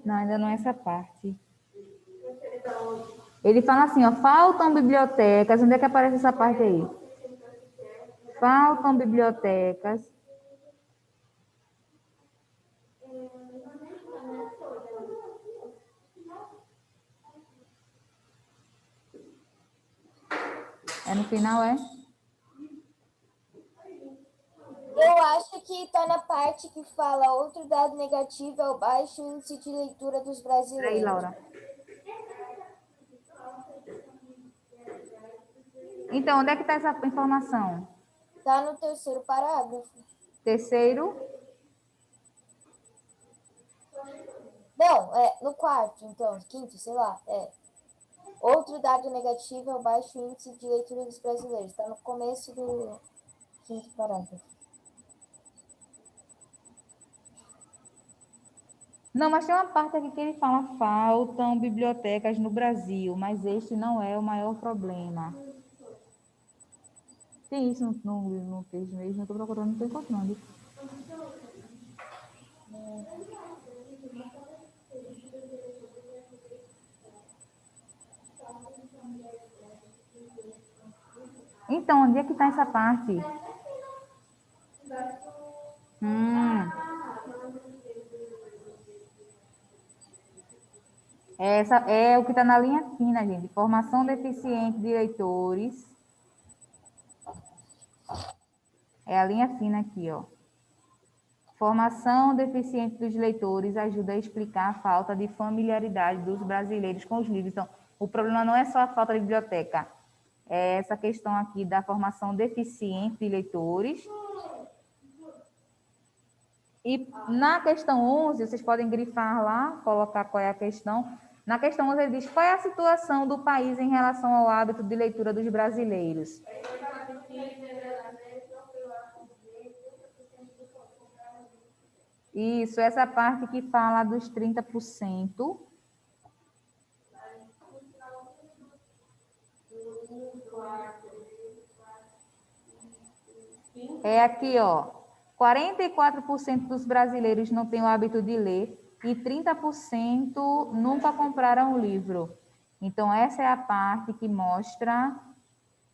Não, ainda não é essa parte. Ele fala assim, ó, faltam bibliotecas. Onde é que aparece essa parte aí? Faltam bibliotecas. É no final, é? Eu acho que está na parte que fala outro dado negativo é o baixo índice de leitura dos brasileiros. Aí, Laura. Então, onde é que está essa informação? Está no terceiro parágrafo. Terceiro? Não, no quarto, então, quinto, sei lá. Outro dado negativo é o baixo índice de leitura dos brasileiros. Está no começo do quinto parágrafo. Não, mas tem uma parte aqui que ele fala, faltam bibliotecas no Brasil, mas este não é o maior problema. Tem isso no texto mesmo, eu estou procurando, não estou encontrando. Então, onde é que está essa parte? Essa é o que está na linha fina, gente. Formação deficiente de leitores. É a linha fina aqui, ó. Formação deficiente dos leitores ajuda a explicar a falta de familiaridade dos brasileiros com os livros. Então, o problema não é só a falta de biblioteca. É essa questão aqui da formação deficiente de leitores. E na questão 11, vocês podem grifar lá, colocar qual é a questão. Na questão 11, ele diz, qual é a situação do país em relação ao hábito de leitura dos brasileiros? Isso, essa parte que fala dos 30%. É aqui, ó. 44% dos brasileiros não têm o hábito de ler e 30% nunca compraram o livro. Então, essa é a parte que mostra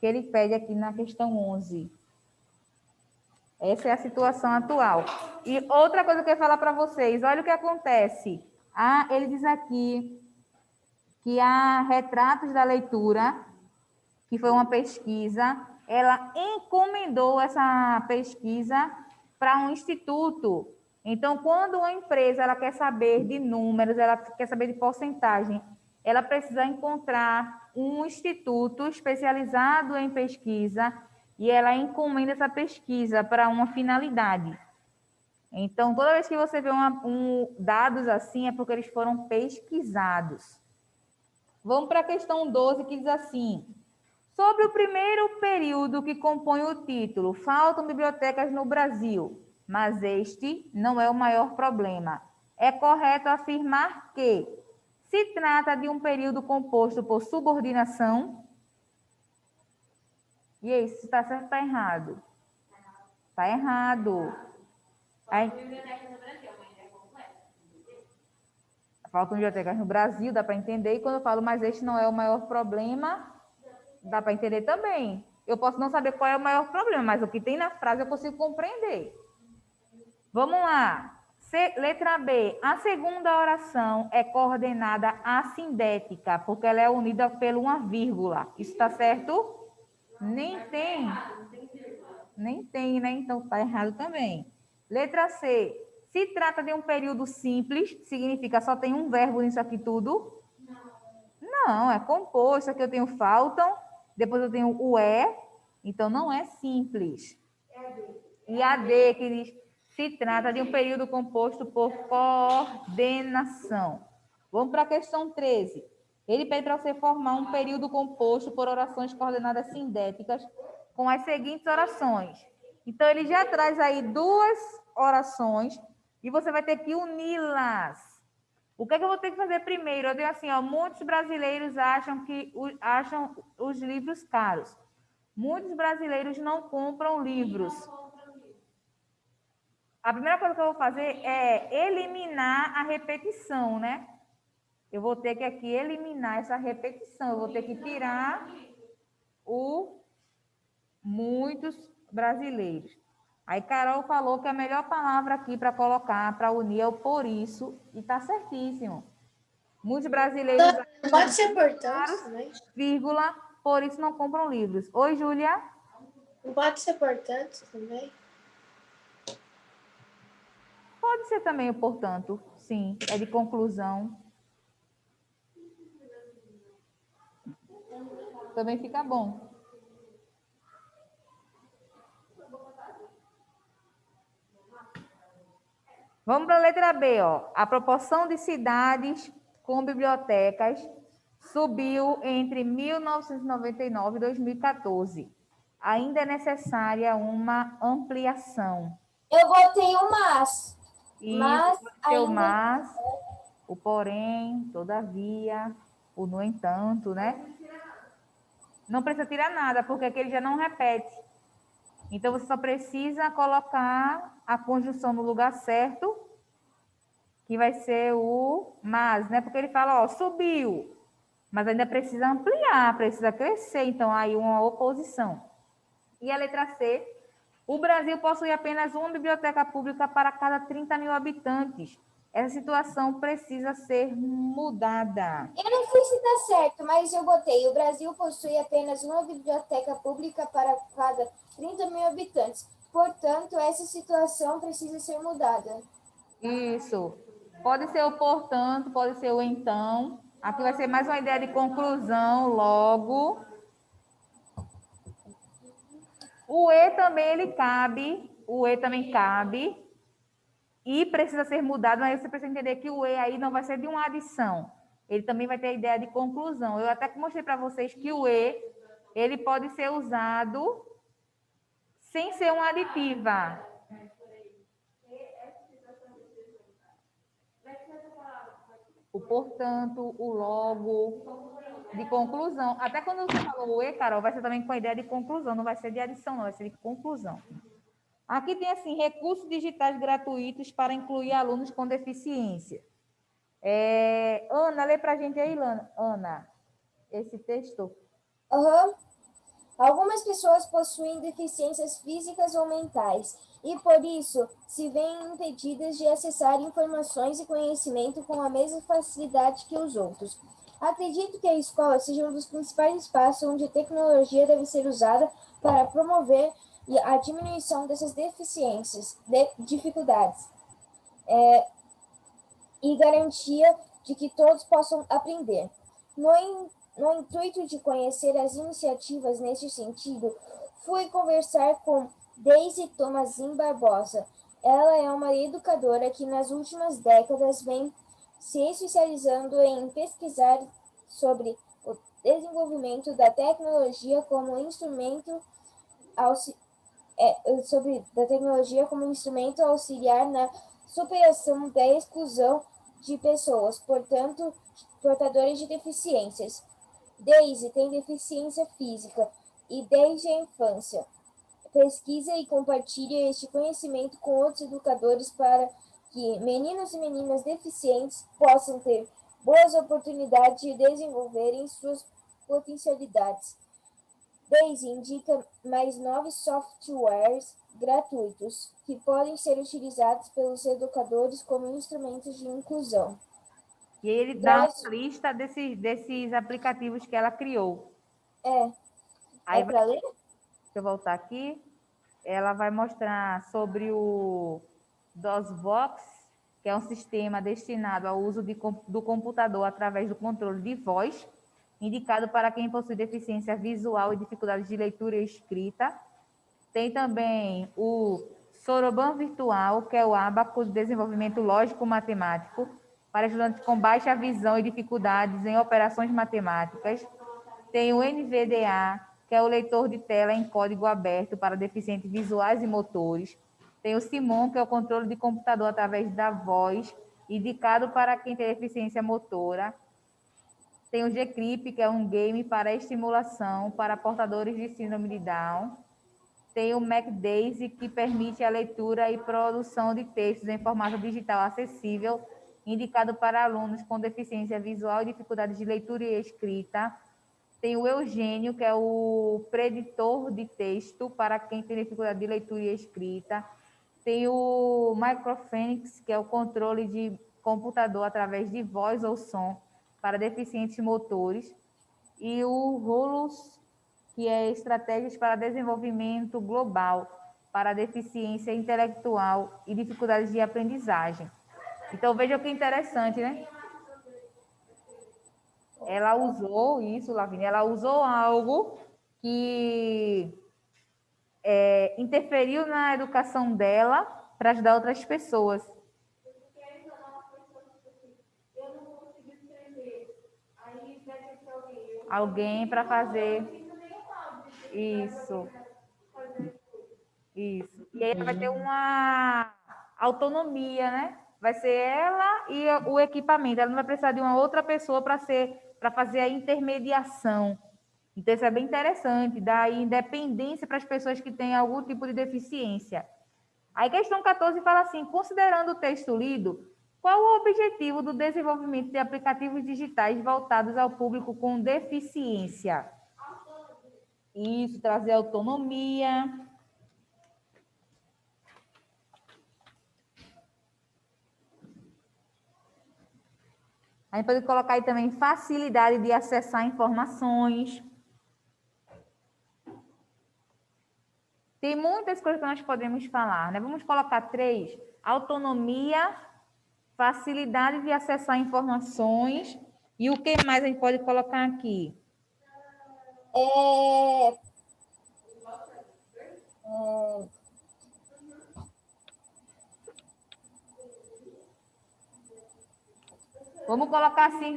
que ele pede aqui na questão 11. Essa é a situação atual. E outra coisa que eu ia falar para vocês, olha o que acontece. Ele diz aqui que há retratos da leitura, que foi uma pesquisa, ela encomendou essa pesquisa para um instituto. Então, quando uma empresa ela quer saber de números, ela quer saber de porcentagem, ela precisa encontrar um instituto especializado em pesquisa e ela encomenda essa pesquisa para uma finalidade. Então, toda vez que você vê dados assim, é porque eles foram pesquisados. Vamos para a questão 12, que diz assim: sobre o primeiro período que compõe o título, faltam bibliotecas no Brasil, mas este não é o maior problema. É correto afirmar que se trata de um período composto por subordinação. E aí, se está certo ou está errado? Está errado. Faltam bibliotecas no Brasil, dá para entender. E quando eu falo, mas este não é o maior problema, dá para entender também. Eu posso não saber qual é o maior problema, mas o que tem na frase eu consigo compreender. Vamos lá. Letra B. A segunda oração é coordenada assindética, porque ela é unida por uma vírgula. Isso está certo? Nem tem. Nem tem, né? Então está errado também. Letra C. Se trata de um período simples, significa só tem um verbo nisso aqui tudo? Não, é composto. Aqui eu tenho faltam, depois eu tenho o é, então não é simples. E a D, que diz, se trata de um período composto por coordenação. Vamos para a questão 13. Ele pede para você formar um período composto por orações coordenadas sindéticas com as seguintes orações. Então, ele já traz aí duas orações e você vai ter que uni-las. O que é que eu vou ter que fazer primeiro? Eu digo assim, ó, muitos brasileiros acham os livros caros. Muitos brasileiros não compram livros. A primeira coisa que eu vou fazer é eliminar a repetição, né? Eu vou ter que aqui eliminar essa repetição. Eu vou ter que tirar o muitos brasileiros. Aí Carol falou que a melhor palavra aqui para colocar, para unir, é o por isso, e está certíssimo. Muitos brasileiros... Pode ser portanto também? Vírgula, por isso não compram livros. Oi, Júlia? Não pode ser portanto também? Pode ser também o portanto, sim, é de conclusão. Também fica bom. Vamos para a letra B, ó. A proporção de cidades com bibliotecas subiu entre 1999 e 2014. Ainda é necessária uma ampliação. Eu botei o mas. Mas Mas o mas, o porém, todavia, o no entanto, né? Não precisa tirar nada, porque aqui ele já não repete. Então, você só precisa colocar a conjunção no lugar certo, que vai ser o mas, né? Porque ele fala, ó, subiu, mas ainda precisa ampliar, precisa crescer. Então, aí uma oposição. E a letra C, o Brasil possui apenas uma biblioteca pública para cada 30 mil habitantes. Essa situação precisa ser mudada. eu não sei se está certo, mas eu botei. O Brasil possui apenas uma biblioteca pública para cada 30 mil habitantes. Portanto, essa situação precisa ser mudada. Isso. Pode ser o portanto, pode ser o então. Aqui vai ser mais uma ideia de conclusão, logo. O E também ele cabe, o E também cabe e precisa ser mudado, mas você precisa entender que o E aí não vai ser de uma adição. Ele também vai ter a ideia de conclusão. Eu até mostrei para vocês que o E, ele pode ser usado sem ser uma aditiva. O portanto, o logo, de conclusão. Até quando você falou o E, Carol, vai ser também com a ideia de conclusão, não vai ser de adição, não, vai ser de conclusão. Aqui tem, assim, recursos digitais gratuitos para incluir alunos com deficiência. Ana, lê para a gente aí, Ana, esse texto. Algumas pessoas possuem deficiências físicas ou mentais e, por isso, se veem impedidas de acessar informações e conhecimento com a mesma facilidade que os outros. Acredito que a escola seja um dos principais espaços onde a tecnologia deve ser usada para promover a diminuição dessas dificuldades, e garantia de que todos possam aprender. No intuito de conhecer as iniciativas neste sentido, fui conversar com Daisy Tomazin Barbosa. Ela é uma educadora que nas últimas décadas vem se especializando em pesquisar sobre o desenvolvimento da tecnologia como instrumento auxiliar na superação da exclusão de pessoas, portanto, portadoras de deficiências. Daisy tem deficiência física e desde a infância pesquisa e compartilha este conhecimento com outros educadores para que meninos e meninas deficientes possam ter boas oportunidades de desenvolverem suas potencialidades. Daisy indica mais 9 softwares gratuitos que podem ser utilizados pelos educadores como instrumentos de inclusão. E ele dá uma lista desses aplicativos que ela criou. Aí para ler? Deixa eu voltar aqui. Ela vai mostrar sobre o DOSBox, que é um sistema destinado ao uso do computador através do controle de voz, indicado para quem possui deficiência visual e dificuldades de leitura e escrita. Tem também o Soroban Virtual, que é o Abaco de Desenvolvimento Lógico-Matemático, para estudantes com baixa visão e dificuldades em operações matemáticas. Tem o NVDA, que é o leitor de tela em código aberto para deficientes visuais e motores. Tem o Simon, que é o controle de computador através da voz, indicado para quem tem deficiência motora. Tem o Gcrip, que é um game para estimulação para portadores de síndrome de Down. Tem o MacDaisy, que permite a leitura e produção de textos em formato digital acessível, indicado para alunos com deficiência visual e dificuldades de leitura e escrita. Tem o Eugênio, que é o preditor de texto para quem tem dificuldade de leitura e escrita. Tem o Microphoenix, que é o controle de computador através de voz ou som para deficientes motores. E o Rolus, que é estratégias para desenvolvimento global para deficiência intelectual e dificuldades de aprendizagem. Então, veja que interessante, né? Ela usou isso, Lavínia, ela usou algo que interferiu na educação dela para ajudar outras pessoas. Alguém para fazer isso. Isso. E aí ela vai ter uma autonomia, né? Vai ser ela e o equipamento. Ela não vai precisar de uma outra pessoa para fazer a intermediação. Então, isso é bem interessante, dá independência para as pessoas que têm algum tipo de deficiência. Aí, questão 14 fala assim: considerando o texto lido, qual o objetivo do desenvolvimento de aplicativos digitais voltados ao público com deficiência? Isso, trazer autonomia. A gente pode colocar aí também facilidade de acessar informações. Tem muitas coisas que nós podemos falar, né? Vamos colocar 3. Autonomia, facilidade de acessar informações. E o que mais a gente pode colocar aqui? Vamos colocar assim.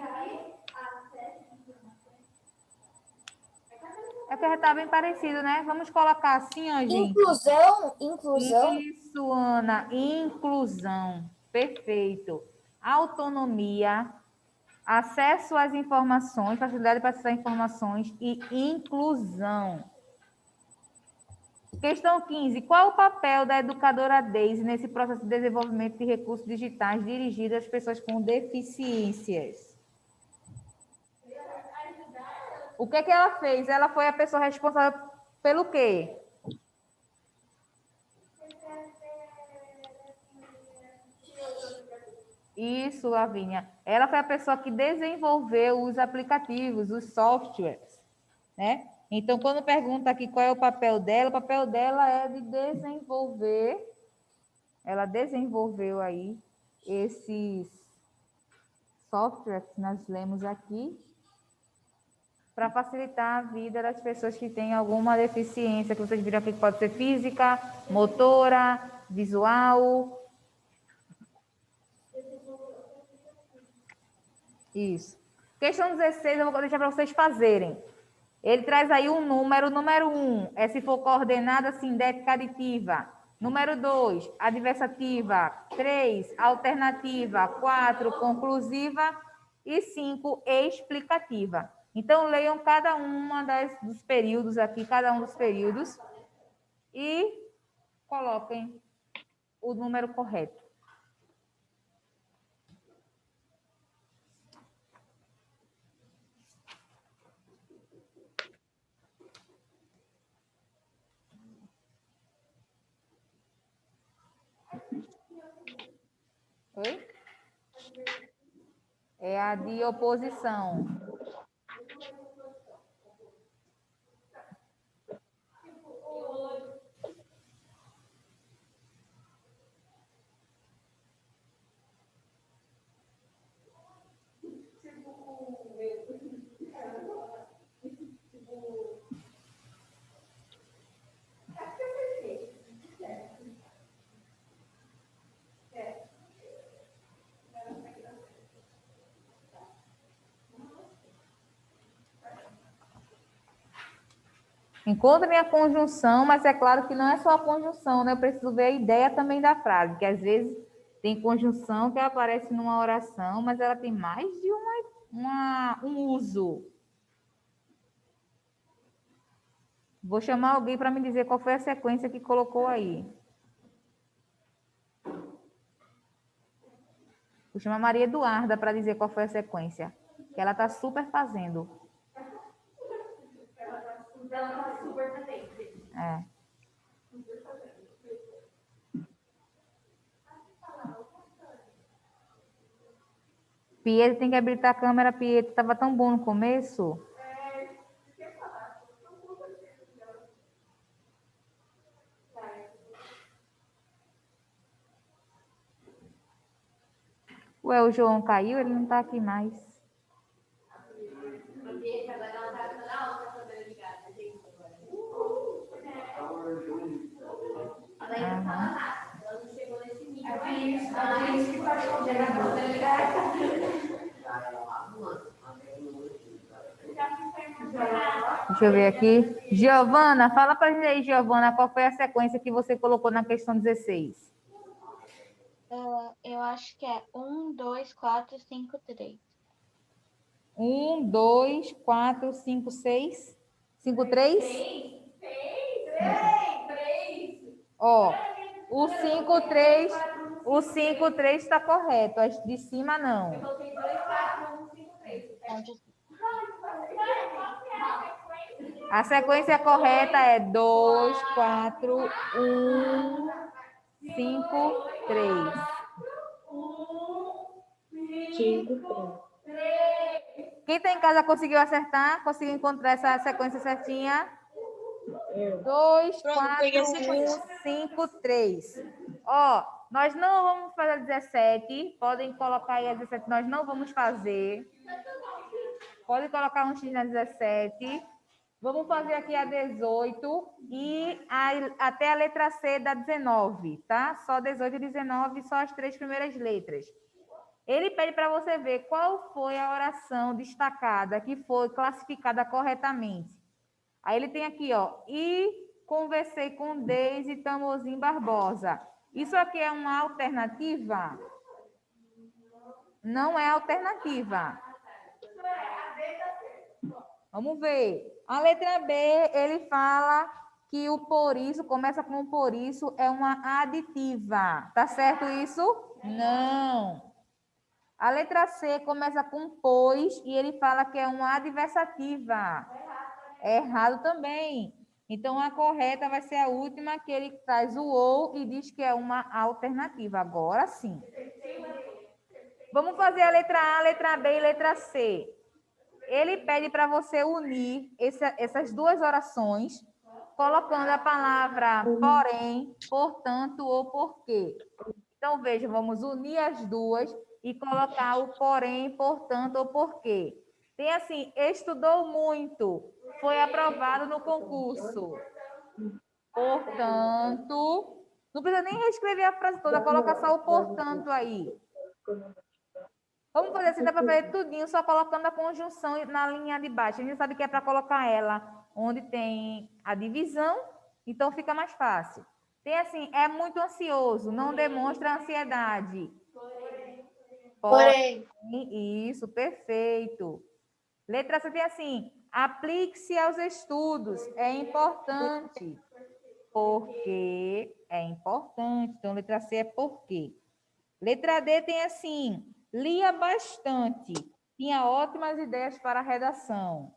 É que já está bem parecido, né? Vamos colocar assim, ó, gente. Inclusão. Isso, Ana. Inclusão. Perfeito. Autonomia, acesso às informações, facilidade para acessar informações e inclusão. Questão 15. Qual o papel da educadora Daisy nesse processo de desenvolvimento de recursos digitais dirigidos às pessoas com deficiências? O que que ela fez? Ela foi a pessoa responsável pelo quê? Isso, Lavínia. Ela foi a pessoa que desenvolveu os aplicativos, os softwares, né? Então, quando pergunta aqui qual é o papel dela é de desenvolver. Ela desenvolveu aí esses softwares que nós lemos aqui para facilitar a vida das pessoas que têm alguma deficiência, que vocês viram aqui que pode ser física, motora, visual. Isso. Questão 16, eu vou deixar para vocês fazerem. Ele traz aí um número. Número 1 é se for coordenada sindética aditiva. Número 2, adversativa. 3, alternativa. 4, conclusiva. E 5, explicativa. Então, leiam cada uma dos períodos aqui, cada um dos períodos, e coloquem o número correto. Oi? É a de oposição. Encontre a conjunção, mas é claro que não é só a conjunção, né? Eu preciso ver a ideia também da frase, que às vezes tem conjunção que aparece numa oração, mas ela tem mais de um uso. Vou chamar alguém para me dizer qual foi a sequência que colocou aí. Vou chamar a Maria Eduarda para dizer qual foi a sequência. Que ela está super fazendo. É. Pietro tem que habilitar a câmera, Pietro. Estava tão bom no começo. Ué, o João caiu, ele não está aqui mais. Deixa eu ver aqui. Giovana, fala para a gente aí, Giovana, qual foi a sequência que você colocou na questão 16? Eu acho que é 1, 2, 4, 5, 3. 1, 2, 4, 5, 6. 5, 3? 3. Ó, o 5, 3. O 5, 3 está correto. As de cima, não. Eu coloquei 2, 4, 1, 5, 3. A sequência correta é 2, 4, 1, 5, 3. 5, 3. Quem está em casa conseguiu acertar? Conseguiu encontrar essa sequência certinha? 2, 4, 1, 5, 3. Ó, nós não vamos fazer a 17. Podem colocar aí a 17. Nós não vamos fazer. Podem colocar um X na 17. Vamos fazer aqui a 18 e até a letra C da 19, tá? Só 18 e 19, só as 3 primeiras letras. Ele pede para você ver qual foi a oração destacada que foi classificada corretamente. Aí ele tem aqui, ó, e conversei com Deise Tamozin Barbosa. Isso aqui é uma alternativa? Não é alternativa. Vamos ver. A letra B, ele fala que o por isso, começa com por isso, é uma aditiva. Tá certo isso? Não. A letra C começa com pois e ele fala que é uma adversativa. É errado também. Então, a correta vai ser a última, que ele traz o ou e diz que é uma alternativa. Agora sim. Vamos fazer a letra A, letra B e letra C. Ele pede para você unir essas duas orações, colocando a palavra porém, portanto ou porquê. Então, veja, vamos unir as duas e colocar o porém, portanto ou porquê. Tem assim, estudou muito, foi aprovado no concurso. Portanto, não precisa nem reescrever a frase toda, coloca só o portanto aí. Vamos fazer assim, dá para fazer tudinho, só colocando a conjunção na linha de baixo. A gente sabe que é para colocar ela onde tem a divisão, então fica mais fácil. Tem assim, é muito ansioso, não demonstra ansiedade. Porém. Isso, perfeito. Letra C tem assim, aplique-se aos estudos, é importante. Porque é importante. Então, letra C é porque. Letra D tem assim, lia bastante, tinha ótimas ideias para a redação.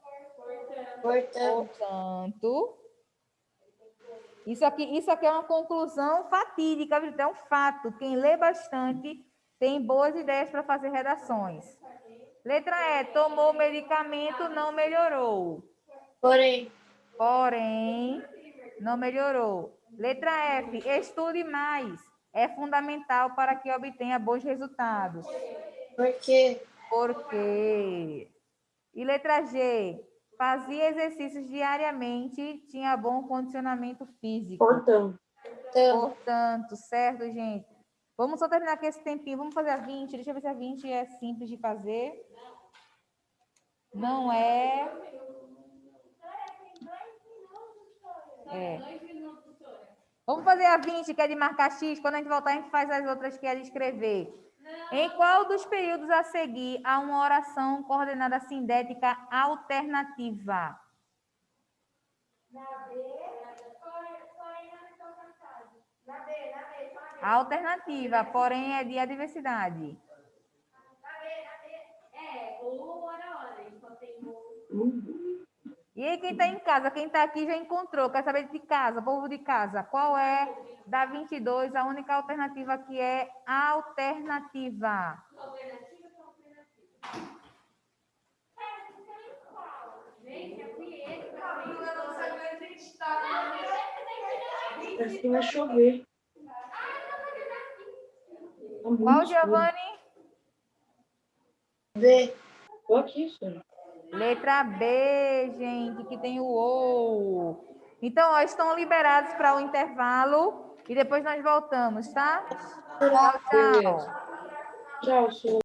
Portanto, isso aqui é uma conclusão fatídica, é um fato. Quem lê bastante tem boas ideias para fazer redações. Letra E, tomou medicamento, não melhorou. Porém, não melhorou. Letra F, estude mais. É fundamental para que obtenha bons resultados. por quê? Porque. E letra G, fazia exercícios diariamente, tinha bom condicionamento físico. Portanto, certo, gente? Vamos só terminar aqui esse tempinho. Vamos fazer a 20. Deixa eu ver se a 20 é simples de fazer. Não é. Vamos fazer a 20, que é de marcar X. Quando a gente voltar, a gente faz as outras, que é de escrever. Em qual dos períodos a seguir há uma oração coordenada sindética alternativa? Alternativa, porém é de adversidade. E aí, quem está em casa, quem está aqui já encontrou, quer saber de casa, povo de casa, qual é da 22 a única alternativa que é alternativa? Parece que vai chover. Tá muito Qual, escuro. Giovanni? B. Tô aqui, senhor. Letra B, gente, que tem o O. Então, ó, estão liberados para o intervalo e depois nós voltamos, tá? Tchau, tchau. Tchau, senhor.